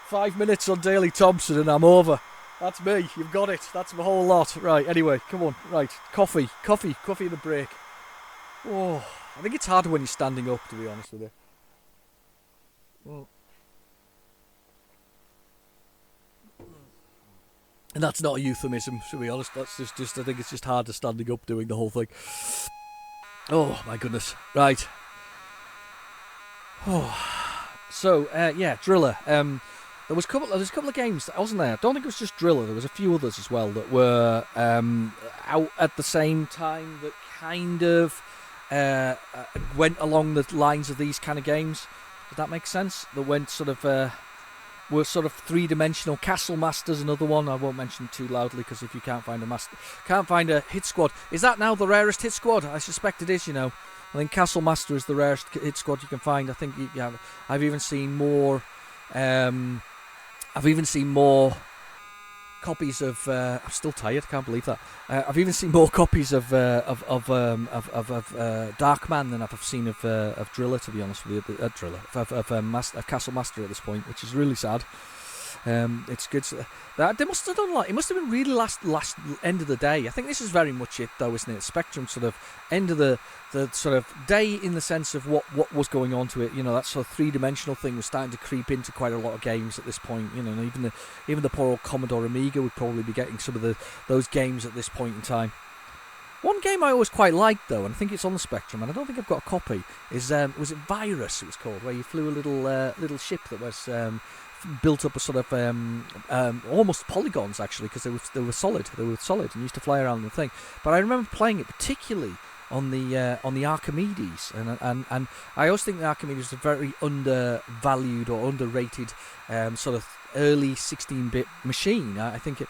5 minutes on Daily Thompson and I'm over. That's me. You've got it. That's the whole lot. Right, anyway, come on. Right, coffee in the break. Oh, I think it's harder when you're standing up, to be honest with you. And that's not a euphemism, to be honest. That's just I think it's just harder standing up doing the whole thing. Oh, my goodness. Right. Oh. So, yeah, Driller. There was a couple of games, wasn't there? I don't think it was just Driller. There was a few others as well that were out at the same time that kind of went along the lines of these kind of games. Does that make sense? That went sort of were sort of three-dimensional. Castle Master's another one. I won't mention too loudly because if you can't find a hit squad, is that now the rarest hit squad? I suspect it is. I think Castle Master is the rarest hit squad you can find. I think I've even seen more. I've even seen more copies of. I'm still tired. Can't believe that. I've even seen more copies of Darkman than I've seen of Driller. To be honest with you, Driller of Castle Master at this point, which is really sad. It's good. That they must have done it must have been really last end of the day. I think this is very much it though, isn't it? Spectrum sort of end of the sort of day in the sense of what was going on to it. That sort of three-dimensional thing was starting to creep into quite a lot of games at this point. And even the poor old Commodore Amiga would probably be getting some of those games at this point in time. One game I always quite liked though, and I think it's on the Spectrum, and I don't think I've got a copy. Was it Virus? It was called, where you flew a little ship that was. Built up a sort of almost polygons actually, because they were solid and used to fly around the thing. But I remember playing it particularly on the Archimedes, and I always think the Archimedes was a very undervalued or underrated sort of early 16-bit machine. I think it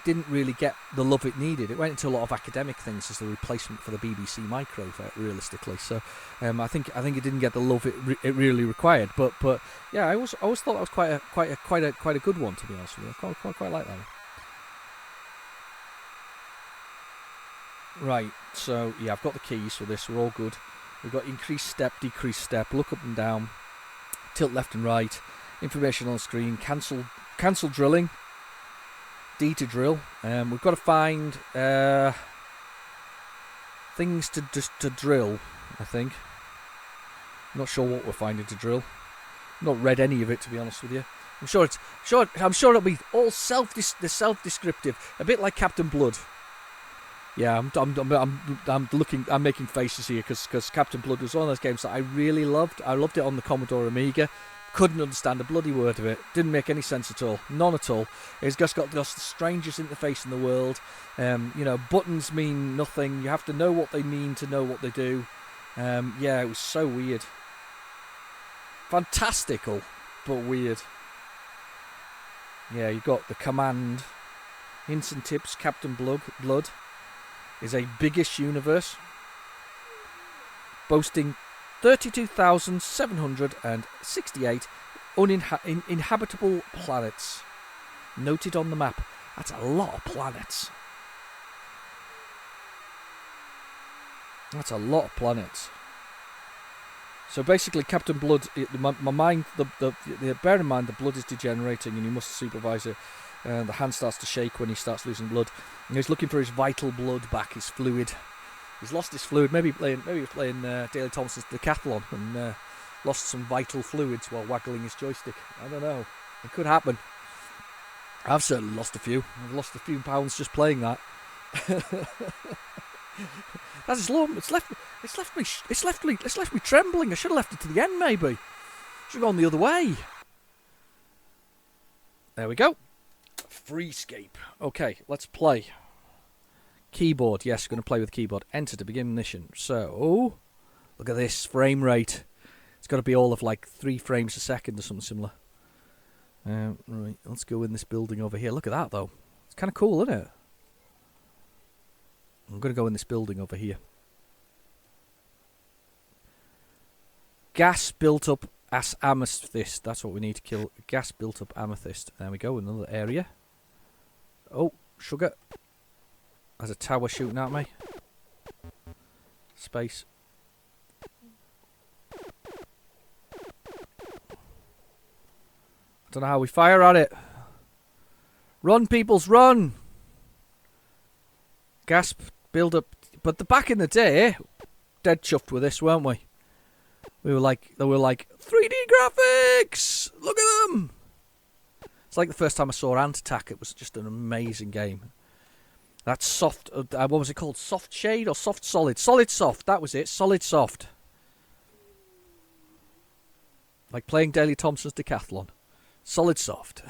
didn't really get the love it needed. It went into a lot of academic things as the replacement for the BBC Micro, realistically. So I think it didn't get the love it really required. But yeah, I always thought that was quite a good one, to be honest with you. I quite like that one. Right, so yeah, I've got the keys for this. We're all good. We've got increase step, decrease step, look up and down, tilt left and right, information on the screen, cancel drilling, D to drill. We've got to find things to drill, I think. I'm not sure what we're finding to drill. I've not read any of it, to be honest with you. I'm sure it'll be all self-descriptive, a bit like Captain Blood. Yeah, I'm making faces here because Captain Blood was one of those games that I really loved. I loved it on the Commodore Amiga. Couldn't understand a bloody word of it. Didn't make any sense at all. None at all. It's just got the strangest interface in the world. Buttons mean nothing. You have to know what they mean to know what they do. Yeah, it was so weird. Fantastical, but weird. Yeah, you've got the command. Hints and tips, Captain Blood is a biggish universe boasting 32,768 uninhabitable planets noted on the map. That's a lot of planets. So basically, Captain Blood, my mind, bear in mind the blood is degenerating and you must supervise it. The hand starts to shake when he starts losing blood. And he's looking for his vital blood back, his fluid. He's lost his fluid. Maybe he was playing Daley Thompson's Decathlon and lost some vital fluids while waggling his joystick. I don't know. It could happen. I've certainly lost a few. I've lost a few pounds just playing that. That's long. It's left me trembling. I should have left it to the end. Maybe should have gone the other way. There we go. Freescape. Okay, let's play. Keyboard. Yes, we're going to play with keyboard. Enter to begin mission. So, look at this frame rate. It's got to be all of like 3 frames a second or something similar. Right, let's go in this building over here. Look at that, though. It's kind of cool, isn't it? I'm going to go in this building over here. Gas built up as amethyst. That's what we need to kill. Gas built up amethyst. There we go, another area. Oh, sugar. There's a tower shooting at me. Space. I don't know how we fire at it. Run, peoples, run! Gas build up. But back in the day, dead chuffed with this, weren't we? They were like 3D graphics. Look at them. It's like the first time I saw Ant Attack. It was just an amazing game. That's soft. What was it called? Soft Shade or Soft Solid? Solid Soft. That was it. Solid Soft. Like playing Daley Thompson's Decathlon. Solid Soft.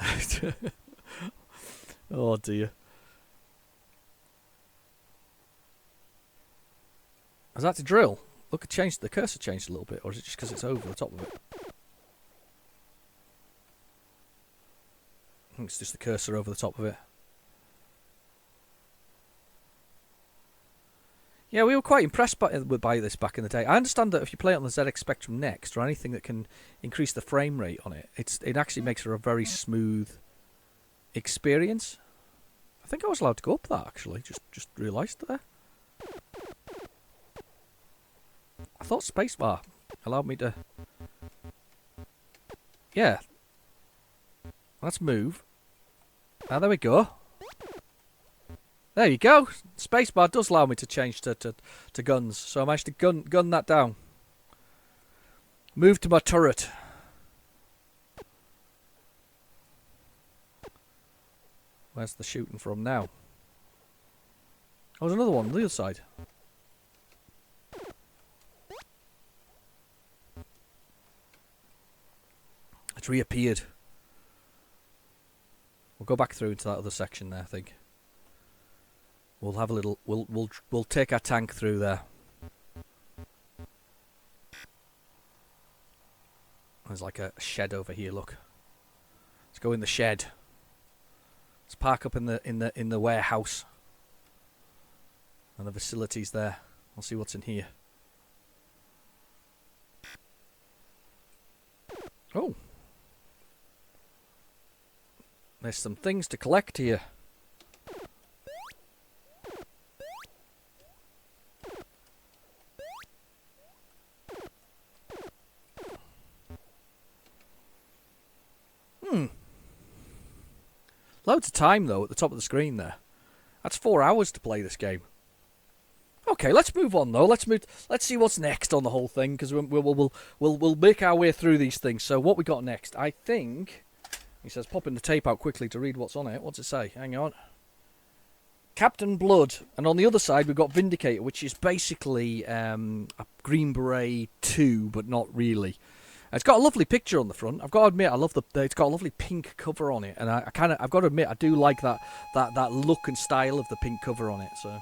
Oh dear. Is that to drill? Look, the cursor changed a little bit, or is it just because it's over the top of it? think it's just the cursor over the top of it. Yeah, we were quite impressed by this back in the day. I understand that if you play it on the ZX Spectrum Next or anything that can increase the frame rate on it, it actually makes it a very smooth experience. I think I was allowed to go up that, actually. Just realised there. I thought spacebar allowed me to... Yeah. Let's move. Ah, there we go. There you go. Spacebar does allow me to change to guns. So I managed to gun that down. Move to my turret. Where's the shooting from now? Oh, there's another one on the other side. It's reappeared. We'll go back through into that other section there, I think. We'll have a little. We'll take our tank through there. There's like a shed over here. Look. Let's go in the shed. Let's park up in the warehouse. And the facilities there. We'll see what's in here. Oh. There's some things to collect here. Loads of time, though, at the top of the screen there. That's 4 hours to play this game. Okay, let's move on, though. Let's see what's next on the whole thing, because we'll make our way through these things. So what we got next? I think... He says, popping the tape out quickly to read what's on it. What's it say? Hang on. Captain Blood. And on the other side, we've got Vindicator, which is basically a Green Beret 2, but not really. It's got a lovely picture on the front. I've got to admit, I love it's got a lovely pink cover on it, and I've got to admit, I do like that look and style of the pink cover on it. So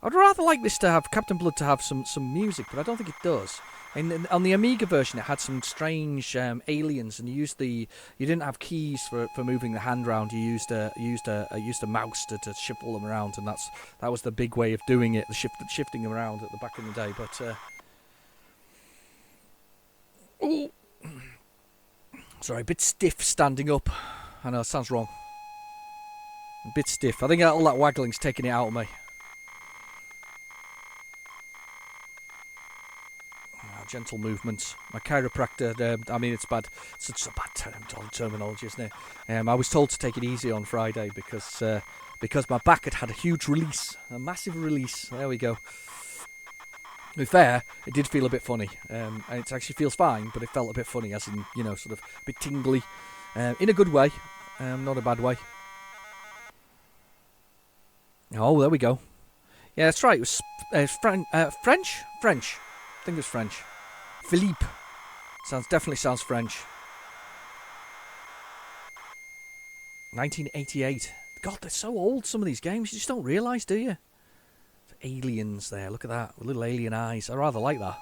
I'd rather like this to have Captain Blood to have some music, but I don't think it does. And on the Amiga version, it had some strange aliens, and you didn't have keys for moving the hand around. You used a mouse to shuffle them around, and that was the big way of doing it, shifting them around at the back in the day. But ooh. Sorry, a bit stiff standing up. I know, it sounds wrong. A bit stiff. I think all that waggling's taking it out of me. Gentle movements. My chiropractor, I mean, it's bad. Such a bad terminology, isn't it? I was told to take it easy on Friday because my back had a huge release. A massive release. There we go. To be fair, it did feel a bit funny. And it actually feels fine, but it felt a bit funny, as in, sort of a bit tingly. In a good way. Not a bad way. Oh, there we go. Yeah, that's right. It was French? French. I think it was French. Philippe. Definitely sounds French. 1988. God, they're so old, some of these games. You just don't realise, do you? Aliens there. Look at that. With little alien eyes. I rather like that.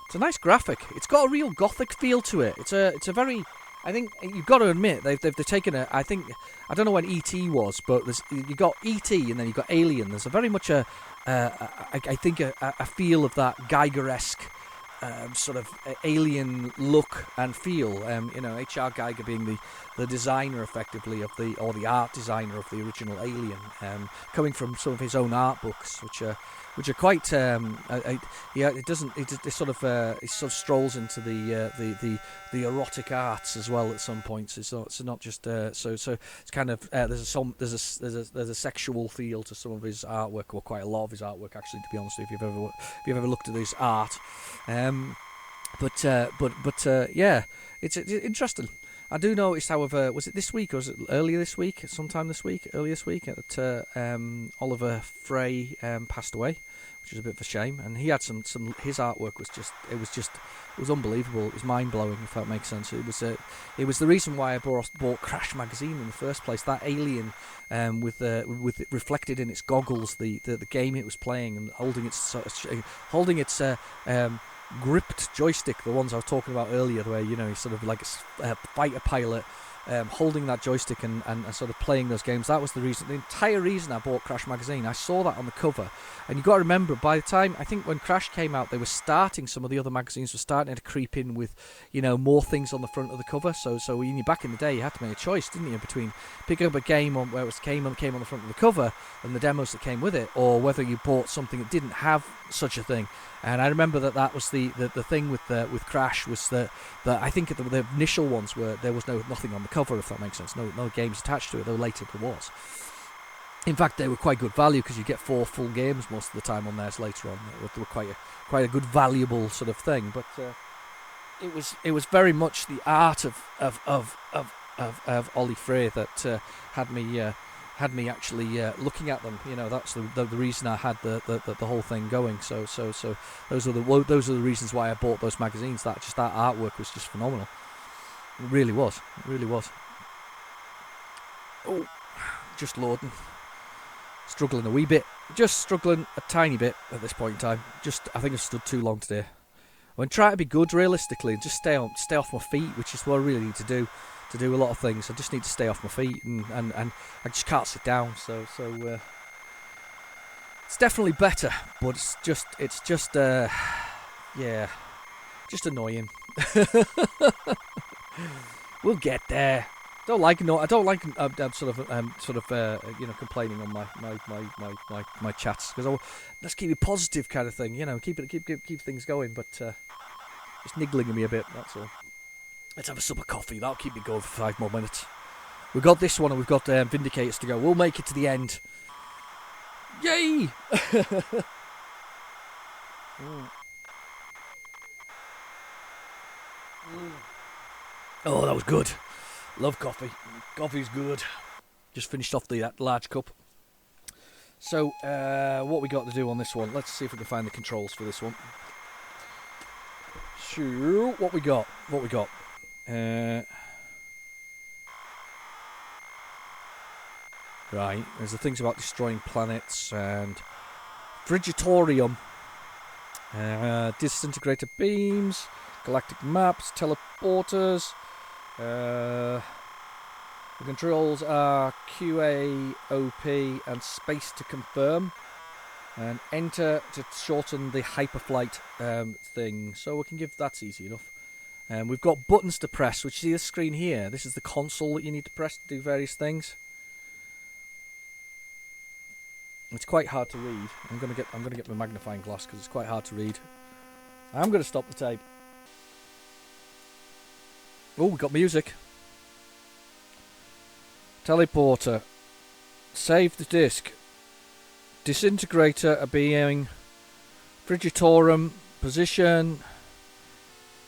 It's a nice graphic. It's got a real gothic feel to it. It's a very... I think you've got to admit they've taken a. I don't know when E.T. was, but you got E.T. and then you got Alien. There's a very much a feel of that Geiger-esque sort of alien look and feel. H.R. Geiger being the designer effectively or the art designer of the original Alien, coming from some of his own art books, which are quite it sort of strolls into the erotic arts as well at some points. It's not just so it's kind of there's a sexual feel to some of his artwork, or quite a lot of his artwork actually, to be honest, if you've ever looked at his art. Yeah, it's interesting. I do notice, however, was it this week or was it earlier this week? Earlier this week, that Oliver Frey passed away, which is a bit of a shame. And he had some his artwork it was unbelievable. It was mind blowing, if that makes sense. It was the reason why I bought Crash magazine in the first place. That alien, with it reflected in its goggles, the game it was playing, and holding its gripped joystick, the ones I was talking about earlier, where you're sort of like a fighter pilot. Holding that joystick and sort of playing those games. That was the entire reason I bought Crash magazine. I saw that on the cover, and you got to remember, by the time I think when Crash came out, they were starting. Some of the other magazines were starting to creep in with, more things on the front of the cover. So when you back in the day, you had to make a choice, didn't you, between picking up a game where it came on the front of the cover and the demos that came with it, or whether you bought something that didn't have such a thing. And I remember that was the thing with Crash, was that I think the initial ones were there was nothing on the cover, if that makes sense. No games attached to it, though later there was. In fact, they were quite good value because you get 4 full games most of the time on theirs later on. They were quite a good, valuable sort of thing. But it was very much the art of Ollie Frey that had me actually looking at them. That's the reason I had the whole thing going. So those are the reasons why I bought those magazines. That artwork was just phenomenal. It really was. Oh, just loading. Struggling a wee bit. Just struggling a tiny bit at this point in time. I think I've stood too long today. I'm trying to be good realistically and just stay off my feet, which is what I really need to do. To do a lot of things, I just need to stay off my feet, and I just can't sit down. So it's definitely better, but it's just annoying. We'll get there. I don't like complaining on my chats, because let's keep it positive kind of thing, keep things going, but just niggling at me a bit. That's all. Let's have a sup of coffee. That'll keep me going for 5 more minutes. We've got this one, and we've got Vindicators to go. We'll make it to the end. Yay! Oh, that was good. Love coffee. Coffee's good. Just finished off that large cup. So, what we got to do on this one? Let's see if we can find the controls for this one. So, what we got? Right, there's the things about destroying planets and Frigitorium, disintegrator beams, galactic maps, teleporters. The controls are QA, OP, and space to confirm, and enter to shorten the hyperflight thing. So we can give that's easy enough. We've got buttons to press, which you see the screen here. This is the console that you need to press to do various things. It's quite hard to read. I'm gonna get my magnifying glass because it's quite hard to read. I'm gonna stop the tape. Oh, we got music. Teleporter. Save the disc. Disintegrator a being. Frigitorium. Position.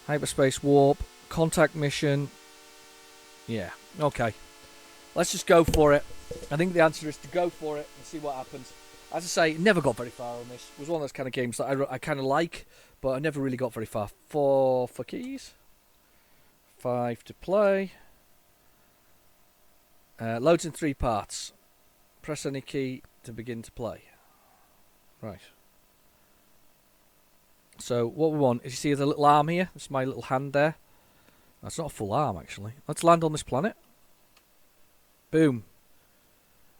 Hyperspace warp. Contact mission. Yeah. Okay. Let's just go for it. I think the answer is to go for it and see what happens. As I say, never got very far on this. It was one of those kind of games that I kind of like, but I never really got very far. 4 for keys. 5 to play. Loads in 3 parts. Press any key to begin to play. Right. So what we want is, you see the little arm here? It's my little hand there. That's not a full arm, actually. Let's land on this planet. Boom.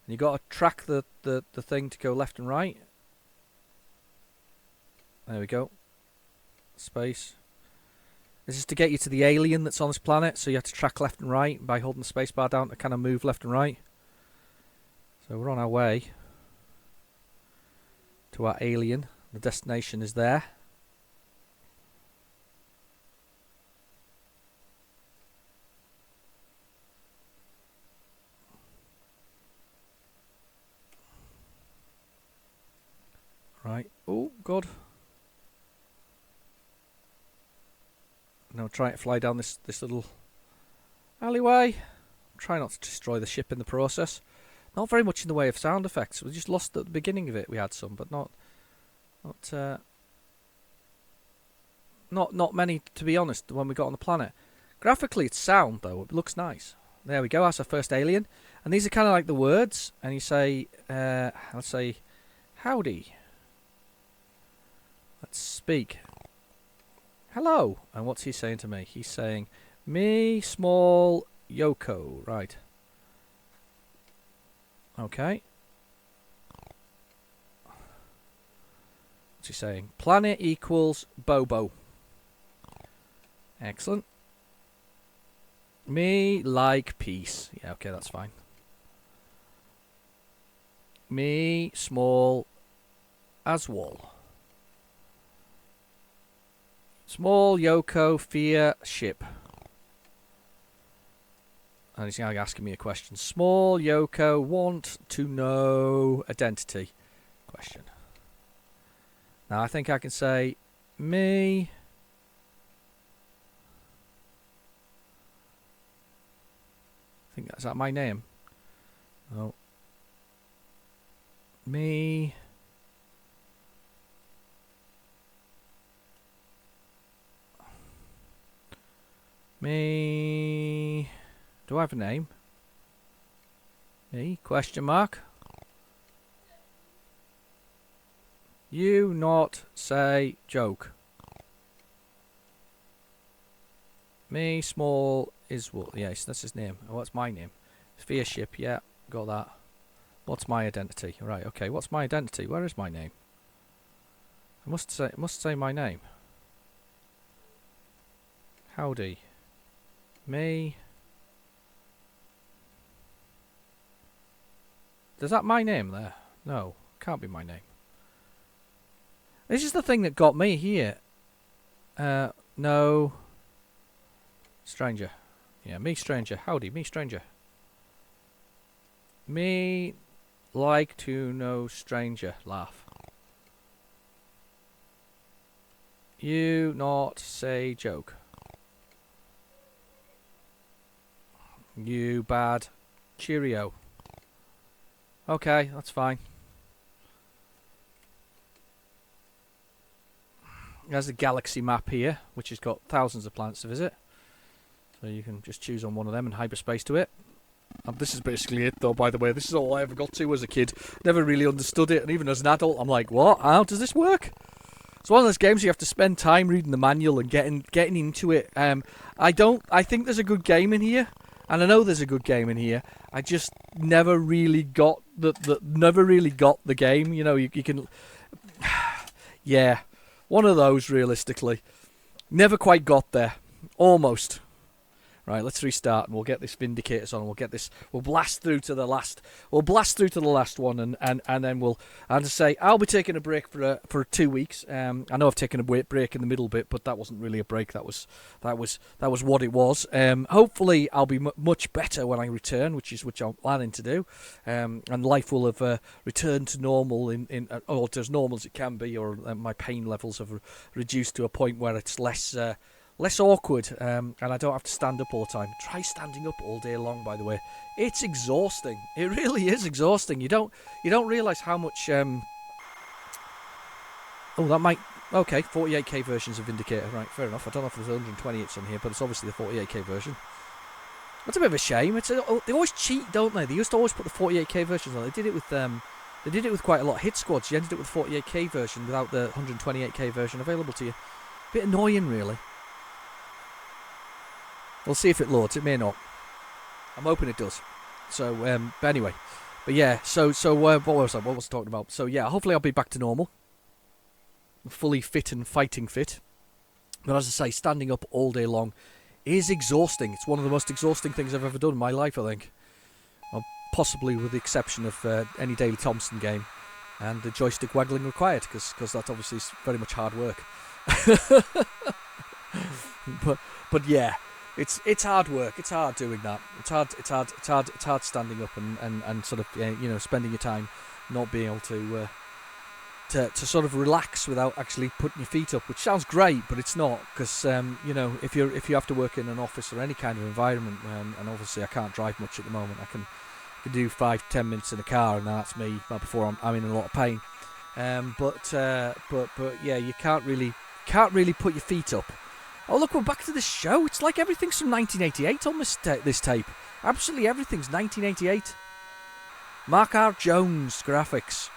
And you got to track the thing to go left and right. There we go. Space. This is to get you to the alien that's on this planet, so you have to track left and right by holding the space bar down to kind of move left and right. So we're on our way to our alien. The destination is there. Right. Oh, God. Now try to fly down this little alleyway. Try not to destroy the ship in the process. Not very much in the way of sound effects. We just lost at the beginning of it. We had some, but not many, to be honest, when we got on the planet. Graphically, it's sound, though. It looks nice. There we go. That's our first alien. And these are kind of like the words. And you say, let's say, howdy. Let's speak. Hello. And what's he saying to me? He's saying, me small Yoko. Right. Okay. What's he saying? Planet equals Bobo. Excellent. Me like peace. Yeah, okay, that's fine. Me small Aswal. Small Yoko fear ship. And he's asking me a question. Small Yoko want to know identity. Question. Now I think I can say me. I think that's that my name. Oh. Me. Me. Do I have a name? Me? Question mark. You not say joke. Me small is what? Yes, that's his name. Oh, what's my name? Sphere ship. Yeah, got that. What's my identity? Right. Okay. What's my identity? Where is my name? I must say my name. Howdy. Me. Is that my name there? No, can't be my name. This is the thing that got me here. No. Stranger. Yeah, me stranger. Howdy, me stranger. Me like to know stranger. Laugh. You not say joke. You bad. Cheerio. Okay, that's fine. There's the galaxy map here, which has got thousands of planets to visit. So you can just choose on one of them and hyperspace to it. This is basically it, though, by the way. This is all I ever got to as a kid. Never really understood it, and even as an adult, I'm like, what? How does this work? It's one of those games you have to spend time reading the manual and getting into it. I think there's a good game in here, and I know there's a good game in here. I just never really got the game. You know, you can, yeah, one of those realistically. Never quite got there, almost. Right, let's restart and we'll get this Vindicators on. We'll blast through to the last. We'll blast through to the last one, and then we'll. And to say, I'll be taking a break for 2 weeks. I know I've taken a break in the middle bit, but that wasn't really a break. That was what it was. Hopefully, I'll be much better when I return, which I'm planning to do. And life will have returned to normal or to as normal as it can be, or my pain levels have reduced to a point where it's less awkward, and I don't have to stand up all the time. Try standing up all day long, by the way. It's exhausting. It really is exhausting. You don't realise how much. Oh, that might. Okay, 48k versions of Vindicator. Right, fair enough. I don't know if there's 128s on here, but it's obviously the 48k version. That's a bit of a shame. They always cheat, don't they? They used to always put the 48k versions on. They did it with quite a lot of hit squads. You ended up with the 48k version without the 128k version available to you. Bit annoying, really. We'll see if it loads. It may not. I'm hoping it does. So, but anyway. But yeah, so what was I talking about? So yeah, hopefully I'll be back to normal. Fully fit and fighting fit. But as I say, standing up all day long is exhausting. It's one of the most exhausting things I've ever done in my life, I think. Well, possibly with the exception of any Daley Thompson game. And the joystick waggling required, because that obviously is very much hard work. But yeah. It's hard work. It's hard doing that. It's hard standing up and sort of spending your time not being able to sort of relax without actually putting your feet up, which sounds great, but it's not, because if you have to work in an office or any kind of environment, and obviously I can't drive much at the moment. I can do 5-10 minutes in a car, and that's me before I'm in a lot of pain. But yeah, you can't really put your feet up. Oh look, we're back to the show. It's like everything's from 1988 on this tape. Absolutely everything's 1988. Mark R. Jones graphics.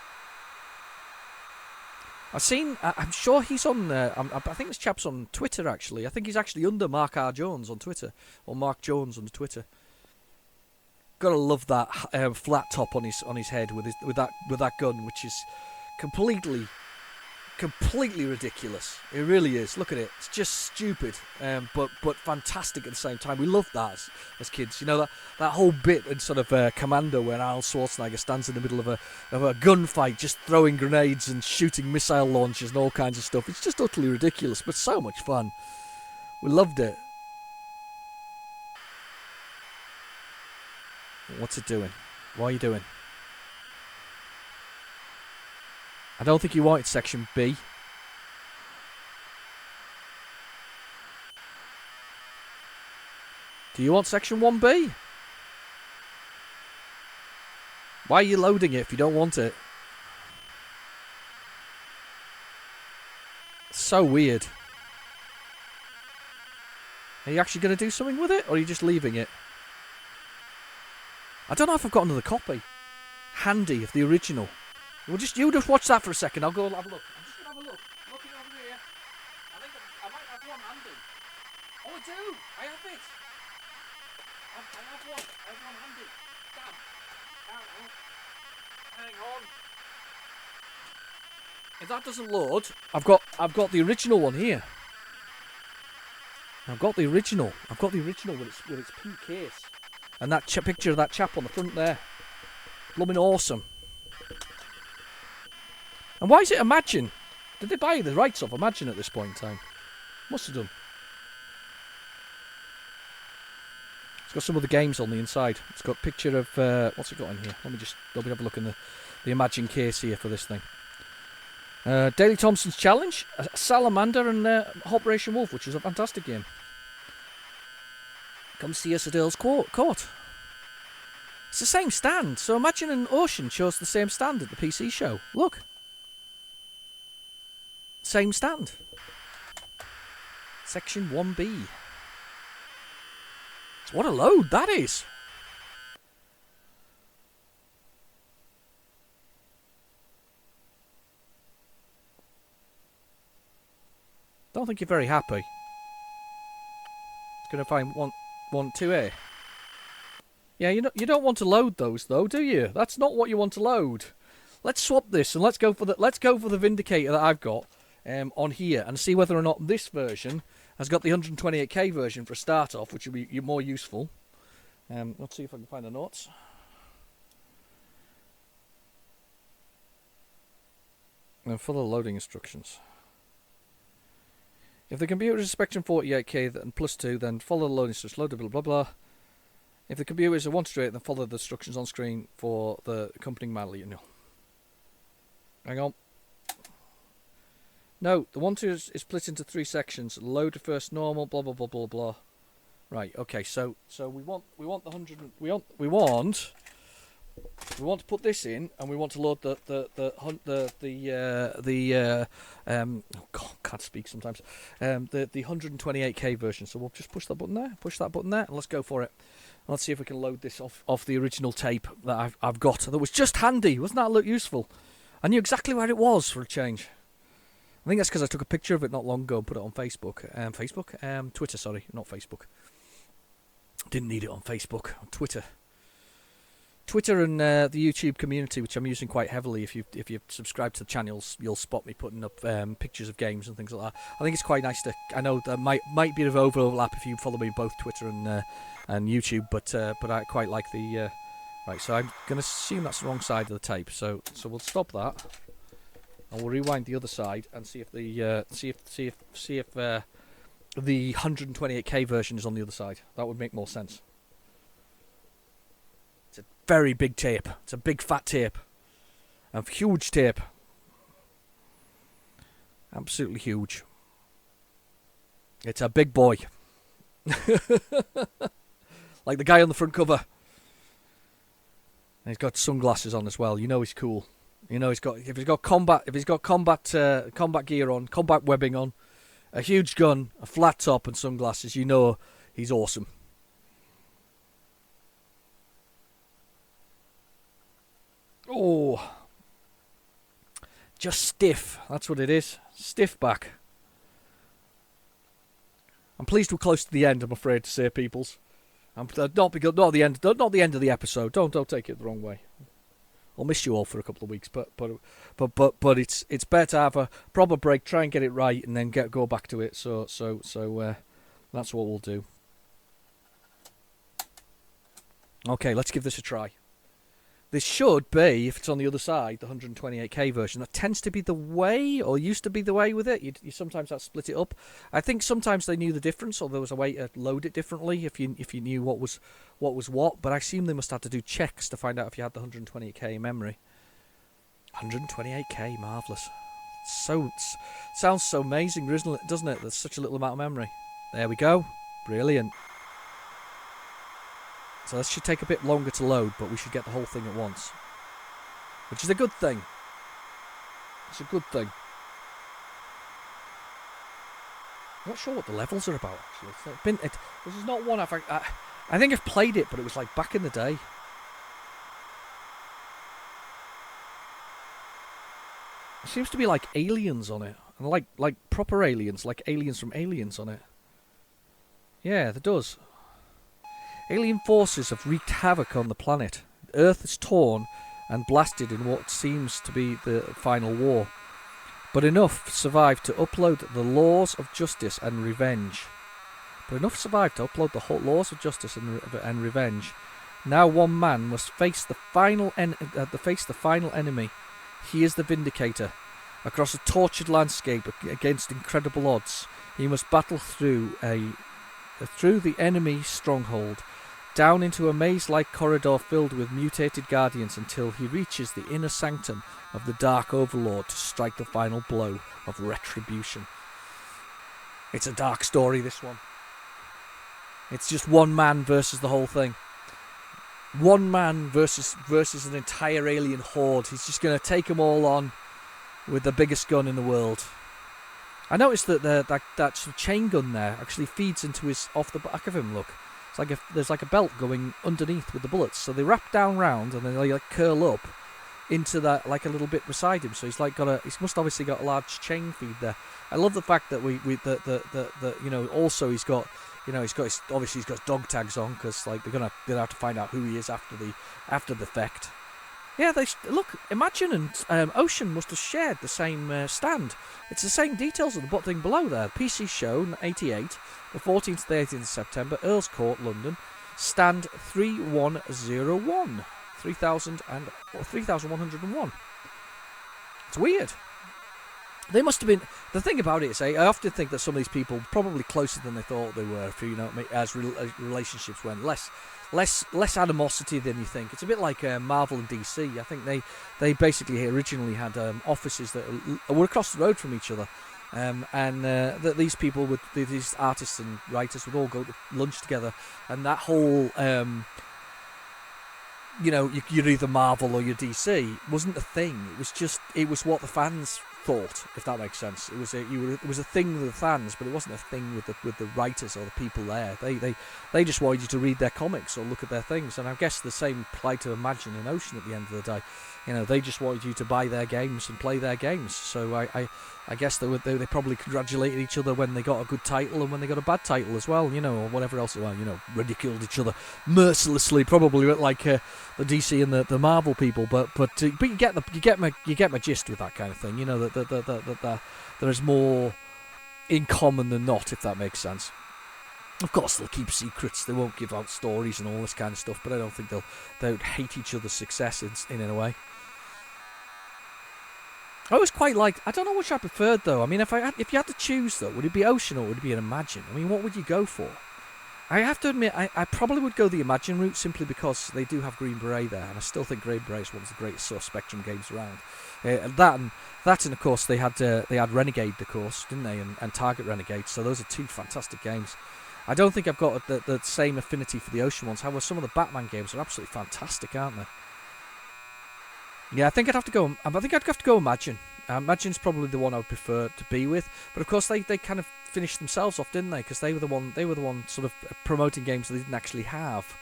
I've seen. I'm sure he's on. I think this chap's on Twitter actually. I think he's actually under Mark R. Jones on Twitter, or Mark Jones on Twitter. Gotta love that flat top on his head with that gun, which is completely ridiculous. It really is. Look at it. It's just stupid, but fantastic at the same time. We loved that as kids. You know that whole bit in sort of Commando where Arnold Schwarzenegger stands in the middle of a gunfight, just throwing grenades and shooting missile launchers and all kinds of stuff. It's just utterly ridiculous, but so much fun. We loved it. What's it doing? What are you doing? I don't think you wanted section B. Do you want section 1B? Why are you loading it if you don't want it? It's so weird. Are you actually going to do something with it, or are you just leaving it? I don't know if I've got another copy. Handy of the original. You just watch that for a second. I'll go have a look. I'm just going to have a look. Looking over here. I think I might have one handy. Oh, I do. I have it. I have one. I have one handy. Damn. Hang on. If that doesn't load, I've got the original one here. I've got the original with its pink case. And that picture of that chap on the front there. Blooming awesome. And why is it Imagine? Did they buy the rights of Imagine at this point in time? Must have done. It's got some of the games on the inside. It's got a picture of... what's it got in here? Let me have a look in the Imagine case here for this thing. Daley Thompson's Challenge, Salamander, and Operation Wolf, which is a fantastic game. Come see us at Earl's Court. It's the same stand. So Imagine an Ocean chose the same stand at the PC show. Look. Same stand. Section 1B. What a load that is. Don't think you're very happy. It's going to find 2A. Yeah, you don't want to load those though, do you? That's not what you want to load. Let's swap this and let's go for the Vindicator that I've got on here and see whether or not this version has got the 128K version for a start off, which would be more useful. Let's see if I can find the notes. And follow the loading instructions. If the computer is a Spectrum 48K and +2, then follow the loading instructions. Load blah blah blah. If the computer is a 1 straight, then follow the instructions on screen for the accompanying manual. Hang on. No, the 1 2 is split into 3 sections. Load the first normal. Blah blah blah blah blah. Right. Okay. So we want the 100. We want to put this in, and we want to load the oh God, can't speak sometimes. The 128K version. So we'll just push that button there. Push that button there, and let's go for it. Let's see if we can load this off the original tape that I've got. That was just handy. Wasn't that look useful? I knew exactly where it was for a change. I think that's because I took a picture of it not long ago and put it on Facebook. Twitter, sorry, not Facebook. Didn't need it on Facebook. On Twitter. Twitter and the YouTube community, which I'm using quite heavily. If you subscribe to the channels, you'll spot me putting up pictures of games and things like that. I think it's quite nice to. I know there might be an overlap if you follow me both Twitter and YouTube, but I quite like the. Right, so I'm going to assume that's the wrong side of the tape. So we'll stop that, and we'll rewind the other side and see if the the 128K version is on the other side. That would make more sense. It's a very big tape. It's a big fat tape. A huge tape. Absolutely huge. It's a big boy. Like the guy on the front cover. And he's got sunglasses on as well. You know he's cool. You know if he's got combat gear on, combat webbing on, a huge gun, a flat top and sunglasses, you know he's awesome. Oh. Just stiff. That's what it is. Stiff back. I'm pleased we're close to the end, I'm afraid to say, peoples. Not the end of the episode. Don't take it the wrong way. I'll miss you all for a couple of weeks, but it's better to have a proper break, try and get it right, and then go back to it. So that's what we'll do. Okay, let's give this a try. This should be, if it's on the other side, the 128K version. That tends to be the way, or used to be the way with it. You sometimes have to split it up. I think sometimes they knew the difference, or there was a way to load it differently if you knew what was what. But I assume they must have to do checks to find out if you had the 128K in memory. 128K, marvellous. Sounds so amazing, doesn't it? There's such a little amount of memory. There we go. Brilliant. So this should take a bit longer to load, but we should get the whole thing at once. Which is a good thing. It's a good thing. I'm not sure what the levels are about, actually. This is not one I think I've played it, but it was like back in the day. There seems to be like aliens on it. And like proper aliens, like aliens from Aliens on it. Yeah, there does. Alien forces have wreaked havoc on the planet. The Earth is torn and blasted in what seems to be the final war. But enough survived to upload the laws of justice and revenge. Now one man must face the final enemy. He is the Vindicator. Across a tortured landscape against incredible odds, he must battle through the enemy stronghold, down into a maze-like corridor filled with mutated guardians until he reaches the inner sanctum of the Dark Overlord to strike the final blow of retribution. It's a dark story, this one. It's just one man versus the whole thing. One man versus an entire alien horde. He's just going to take them all on with the biggest gun in the world. I noticed that that chain gun there actually feeds into his off the back of him. Look, it's there's like a belt going underneath with the bullets, so they wrap down round and then they like curl up into that like a little bit beside him. So he's must obviously got a large chain feed there. I love the fact that also he's got he's got dog tags on because like they're gonna have to find out who he is after the fact. Yeah, look. Imagine and Ocean must have shared the same stand. It's the same details of the thing below there. PC show 88, the 14th to the 18th of September, Earl's Court, London. Stand 3101, 3101. It's weird. They must have been. The thing about it is, I often think that some of these people were probably closer than they thought they were. As relationships went, less animosity than you think. It's a bit like Marvel and DC. I think they basically originally had offices that were across the road from each other, and that these people with these artists and writers would all go to lunch together, and that whole you're either Marvel or you're DC wasn't a thing. It was what the fans thought, if that makes sense. It was a thing with the fans, but it wasn't a thing with the writers or the people there. They just wanted you to read their comics or look at their things, and I guess the same applied to Imagine and Ocean at the end of the day. They just wanted you to buy their games and play their games. So I guess they probably congratulated each other when they got a good title and when they got a bad title as well, or whatever else. Well, ridiculed each other mercilessly, probably like the DC and the Marvel people. But you get my gist with that kind of thing. That there is more in common than not, if that makes sense. Of course, they'll keep secrets. They won't give out stories and all this kind of stuff. But I don't think they would hate each other's success in a way. I always quite liked. I don't know which I preferred though. I mean, if you had to choose though, would it be Ocean or would it be an Imagine? I mean, what would you go for? I have to admit, I probably would go the Imagine route simply because they do have Green Beret there, and I still think Green Beret is one of the greatest sort of Spectrum games around. And of course they had Renegade, of course, didn't they? And Target Renegade. So those are two fantastic games. I don't think I've got the same affinity for the Ocean ones. However, some of the Batman games are absolutely fantastic, aren't they? Yeah, I think I'd have to go Imagine. Imagine's probably the one I would prefer to be with, but of course they kind of finished themselves off, didn't they? Because they were the one sort of promoting games they didn't actually have.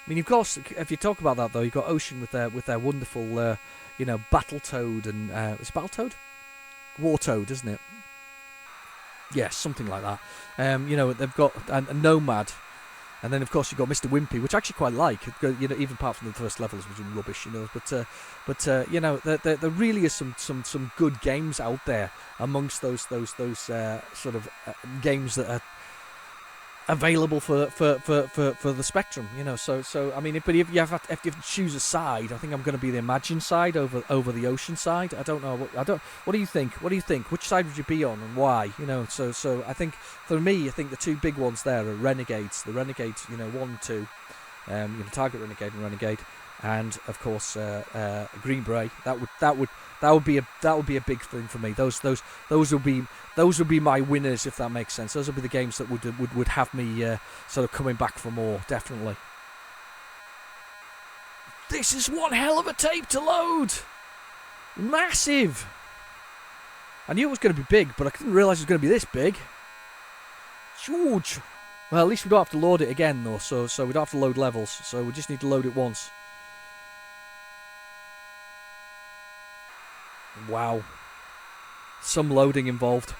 I mean, of course, if you talk about that though, you've got Ocean with their wonderful, Battletoad and is it Battletoad? Wartoad, isn't it? Yes, something like that. They've got a Nomad, and then of course you've got Mr. Wimpy, which I actually quite like. Even apart from the first levels, which are rubbish, there really is some good games out there amongst those sort of games that are available for the Spectrum, So I mean, if you have to choose a side, I think I'm going to be the Imagine side over the Ocean side. I don't know. What do you think? Which side would you be on, and why? So I think for me, I think the two big ones there are Renegades. The Renegades, 1 and 2, Target Renegade and Renegade, and of course Green Beret. That would be a big thing for me. Those would be my winners, if that makes sense. Those would be the games that would have me sort of coming back for more, definitely. This is one hell of a tape to load. Massive. I knew it was going to be big, but I didn't realise it was going to be this big. Huge. Well, at least we don't have to load it again, though. So we don't have to load levels. So we just need to load it once. Wow. Some loading involved.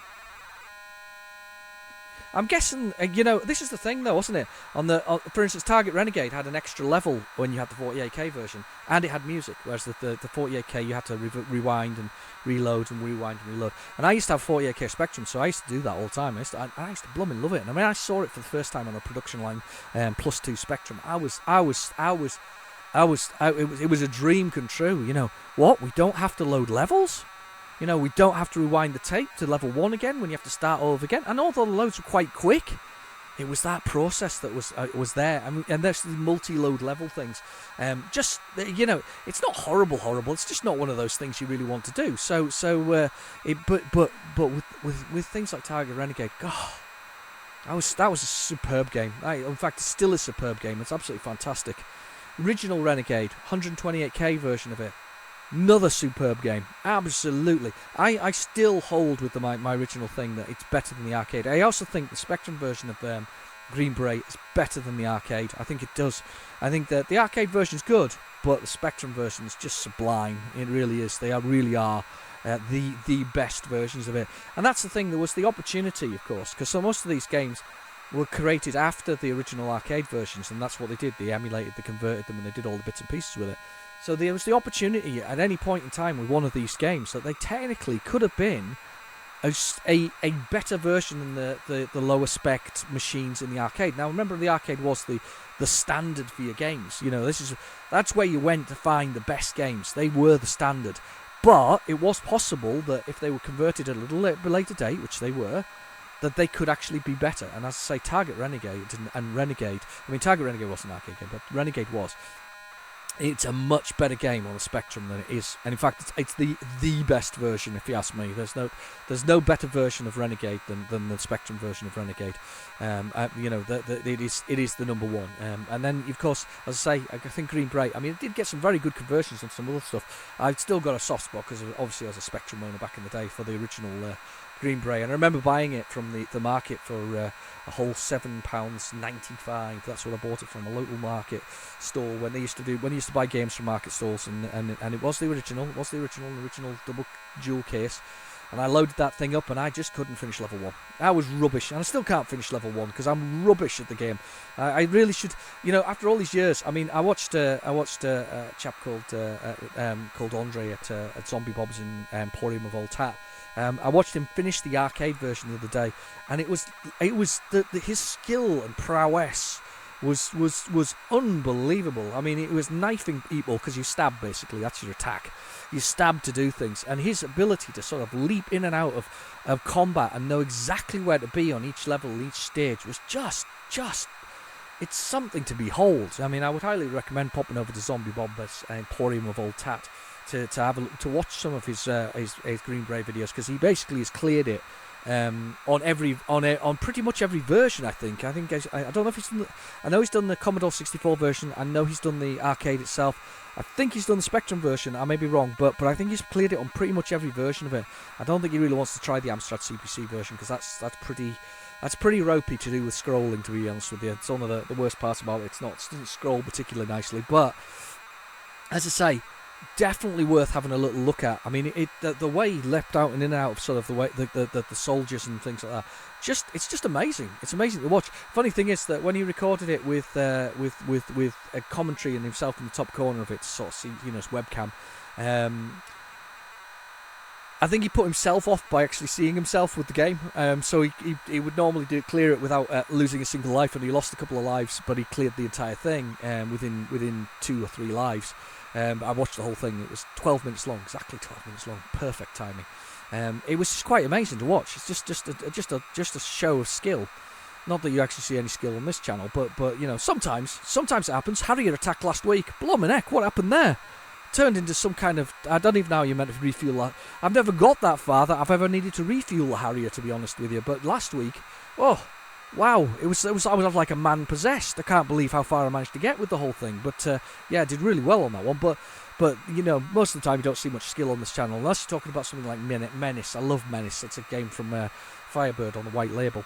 I'm guessing, this is the thing though, wasn't it? For instance, Target Renegade had an extra level when you had the 48K version, and it had music, whereas the 48K you had to rewind and reload and rewind and reload. And I used to have 48K Spectrum, so I used to do that all the time. I used to blooming love it. And I mean, I saw it for the first time on a production line, +2 Spectrum. It was a dream come true. What? We don't have to load levels? We don't have to rewind the tape to level 1 again when you have to start all over again. And although the loads were quite quick, it was that process that was there. I mean, and there's the multi-load level things. It's not horrible. It's just not one of those things you really want to do. But with things like Target Renegade, God, that was a superb game. In fact, it's still a superb game. It's absolutely fantastic. Original Renegade, 128K version of it. Another superb game. Absolutely. I still hold with my original thing that it's better than the arcade. I also think the Spectrum version of Green Beret is better than the arcade. I think it does. I think that the arcade version is good, but the Spectrum version is just sublime. It really is. They really are the best versions of it. And that's the thing. There was the opportunity, of course, because most of these games were created after the original arcade versions, and that's what they did. They emulated, they converted them, and they did all the bits and pieces with it. So there was the opportunity at any point in time with one of these games that they technically could have been a better version than the lower spec machines in the arcade. Now remember, the arcade was the standard for your games. That's where you went to find the best games. They were the standard. But it was possible that if they were converted at a little later date, which they were, that they could actually be better. And as I say, Target Renegade and Renegade, I mean, Target Renegade wasn't an arcade game, but Renegade was. It's a much better game on the Spectrum than it is, and in fact, it's the best version, if you ask me. There's no better version of Renegade than the Spectrum version of Renegade. It is the number one. And then, of course, as I say, I think Green Beret. I mean, it did get some very good conversions on some other stuff. I've still got a soft spot because obviously I was a Spectrum owner back in the day for the original Green Beret, and I remember buying it from the market for a whole £7.95. That's what I bought it from, a local market store when they used to buy games from market stalls, and it was the original double dual case. And I loaded that thing up, and I just couldn't finish level 1. I was rubbish, and I still can't finish level 1 because I'm rubbish at the game. I really should, after all these years. I mean, I watched a chap called Andre at Zombie Bob's in Emporium of Old Tat. I watched him finish the arcade version the other day, and it was his skill and prowess was unbelievable. I mean, it was knifing people because you stab, basically. That's your attack. You stab to do things, and his ability to sort of leap in and out of combat and know exactly where to be on each level, each stage was just it's something to behold. I mean, I would highly recommend popping over to Zombie Bob's Emporium of Old Tat to have to watch some of his Green Beret videos, because he basically has cleared it on pretty much every version. I think I don't know if he's done I know he's done the Commodore 64 version. I know he's done the arcade itself. I think he's done the Spectrum version. I may be wrong, but I think he's cleared it on pretty much every version of it. I don't think he really wants to try the Amstrad CPC version because that's pretty ropey to do with scrolling, to be honest with you. It's one of the worst parts about it. It doesn't scroll particularly nicely, but as I say, definitely worth having a little look at. I mean, the way he leapt out and in and out of sort of the way the soldiers and things like that. It's just amazing. It's amazing to watch. Funny thing is that when he recorded it with a commentary and himself in the top corner of it, sort of see, his webcam. I think he put himself off by actually seeing himself with the game. So he would normally clear it without losing a single life, and he lost a couple of lives, but he cleared the entire thing within 2 or 3 lives. I watched the whole thing. It was 12 minutes long, exactly 12 minutes long, perfect timing. It was just quite amazing to watch. It's just a show of skill. Not that you actually see any skill on this channel, but sometimes it happens. Harrier attacked last week. Blooming heck, what happened there? Turned into some kind of, I don't even know how you meant to refuel that. I've never got that far that I've ever needed to refuel the Harrier, to be honest with you. But last week, oh wow, it was I was like a man possessed. I can't believe how far I managed to get with the whole thing. But yeah, I did really well on that one. But most of the time you don't see much skill on this channel unless you're talking about something like Menace. I love Menace. It's a game from Firebird on the white label.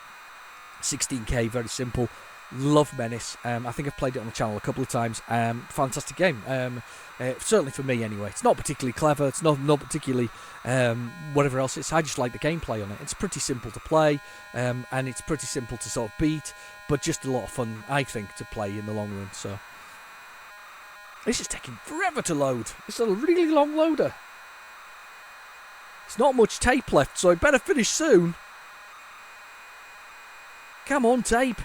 16K, very simple. Love Menace. I think I've played it on the channel a couple of times. Fantastic game. Certainly for me anyway. It's not particularly clever. It's not particularly whatever else. I just like the gameplay on it. It's pretty simple to play, and it's pretty simple to sort of beat, but just a lot of fun, I think, to play in the long run. So this is taking forever to load. It's a really long loader. It's not much tape left, so I better finish soon. Come on, tape.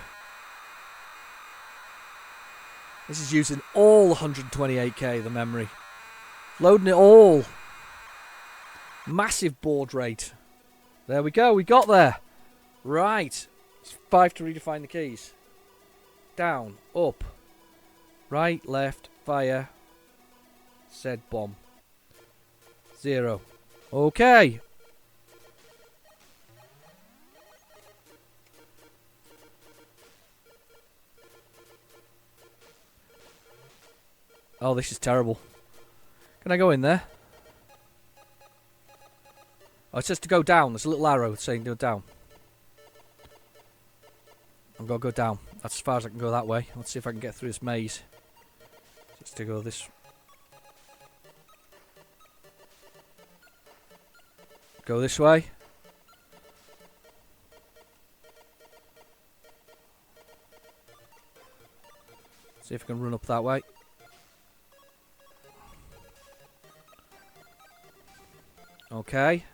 This is using all 128k, the memory. Loading it all. Massive baud rate. There we go, we got there. Right. It's 5 to redefine the keys. Down, up. Right, left, fire. Said bomb. 0. Okay. Oh, this is terrible. Can I go in there? Oh, it says to go down. There's a little arrow saying go down. I'm going to go down. That's as far as I can go that way. Let's see if I can get through this maze. Just to go this... Go this way. See if I can run up that way. Okay.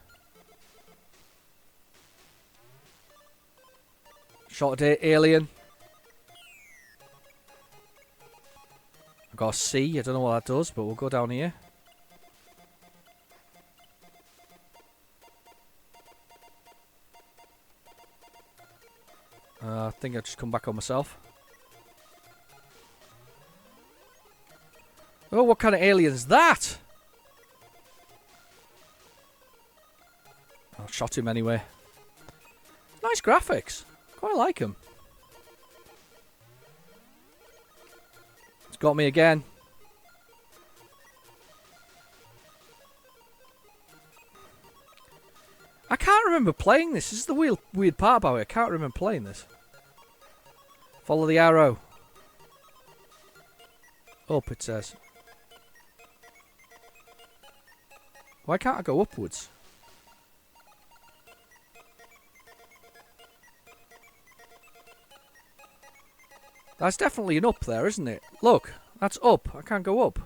Shot at alien. I got a C. I don't know what that does, but we'll go down here. I think I'll just come back on myself. Oh, what kind of alien is that? I shot him anyway. Nice graphics. Quite like him. It's got me again. I can't remember playing this. This is the weird part about it. I can't remember playing this. Follow the arrow. Up, it says. Why can't I go upwards? That's definitely an up there, isn't it? Look, that's up. I can't go up.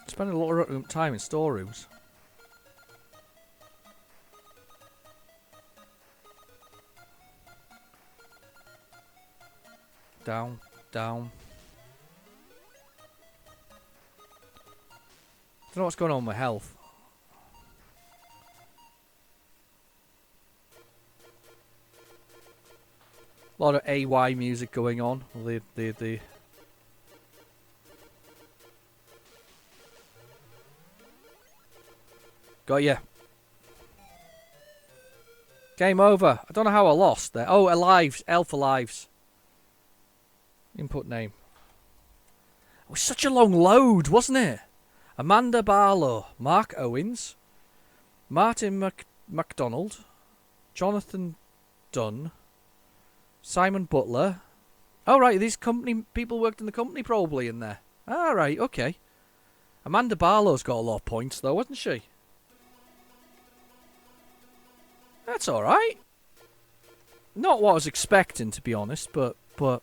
Spending a lot of time in storerooms. Down, down. Don't know what's going on with my health. A lot of AY music going on. The Got ya. Game over. I don't know how I lost there. Oh, lives. L for lives. Input name. It was such a long load, wasn't it? Amanda Barlow. Mark Owens. Martin MacDonald. Jonathan Dunn. Simon Butler. Oh, right. These company people worked in the company probably in there. Ah, right. Okay. Amanda Barlow's got a lot of points, though, hasn't she? That's all right. Not what I was expecting, to be honest, but I'm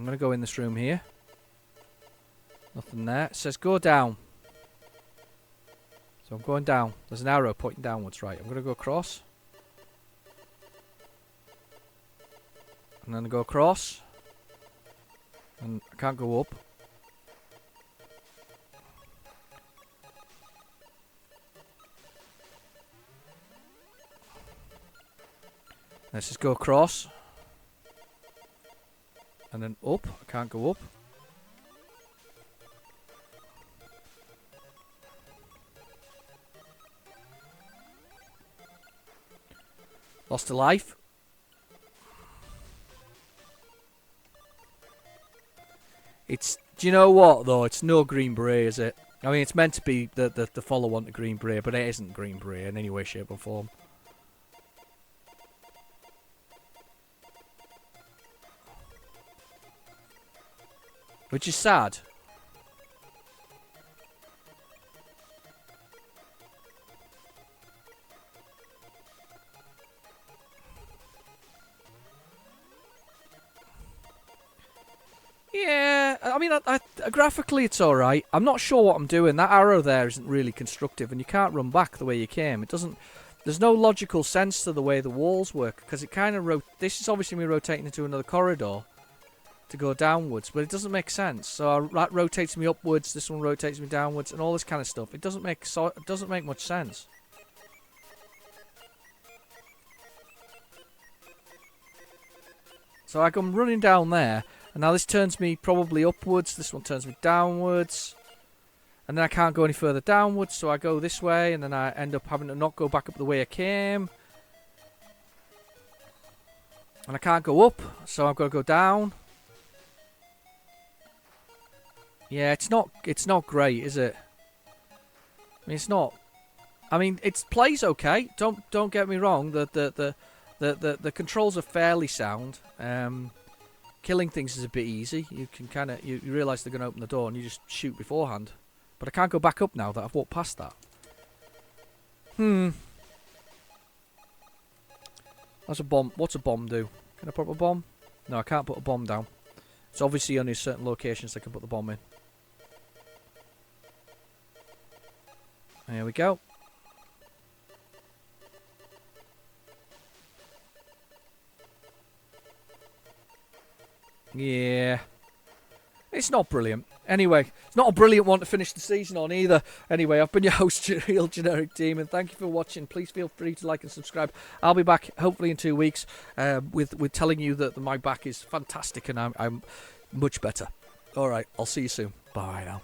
gonna go in this room here. Nothing there. It says go down. So I'm going down. There's an arrow pointing downwards, right? I'm gonna go across. And then I go across. And I can't go up. Let's just go across. And then up. I can't go up. Lost a life. It's... Do you know what, though? It's no Green Beret, is it? I mean, it's meant to be the follow-on to Green Beret, but it isn't Green Beret in any way, shape or form. Which is sad. Yeah, I mean, graphically it's alright. I'm not sure what I'm doing. That arrow there isn't really constructive, and you can't run back the way you came. It doesn't... There's no logical sense to the way the walls work, because it kind of... This is obviously me rotating into another corridor to go downwards, but it doesn't make sense. So that rotates me upwards, this one rotates me downwards, and all this kind of stuff. It doesn't make much sense. So I'm running down there, and now this turns me probably upwards, this one turns me downwards, and then I can't go any further downwards, so I go this way, and then I end up having to not go back up the way I came. And I can't go up, so I've got to go down. Yeah, it's not great, is it? I mean, it's not. I mean, it plays okay. Don't get me wrong. The controls are fairly sound. Killing things is a bit easy. You can kind of you realise they're going to open the door and you just shoot beforehand. But I can't go back up now that I've walked past that. That's a bomb. What's a bomb do? Can I put a bomb? No, I can't put a bomb down. It's obviously only certain locations I can put the bomb in. There we go. Yeah. It's not brilliant. Anyway, it's not a brilliant one to finish the season on either. Anyway, I've been your host, Real Generic Demon. Thank you for watching. Please feel free to like and subscribe. I'll be back hopefully in 2 weeks with telling you that my back is fantastic and I'm much better. Alright, I'll see you soon. Bye now.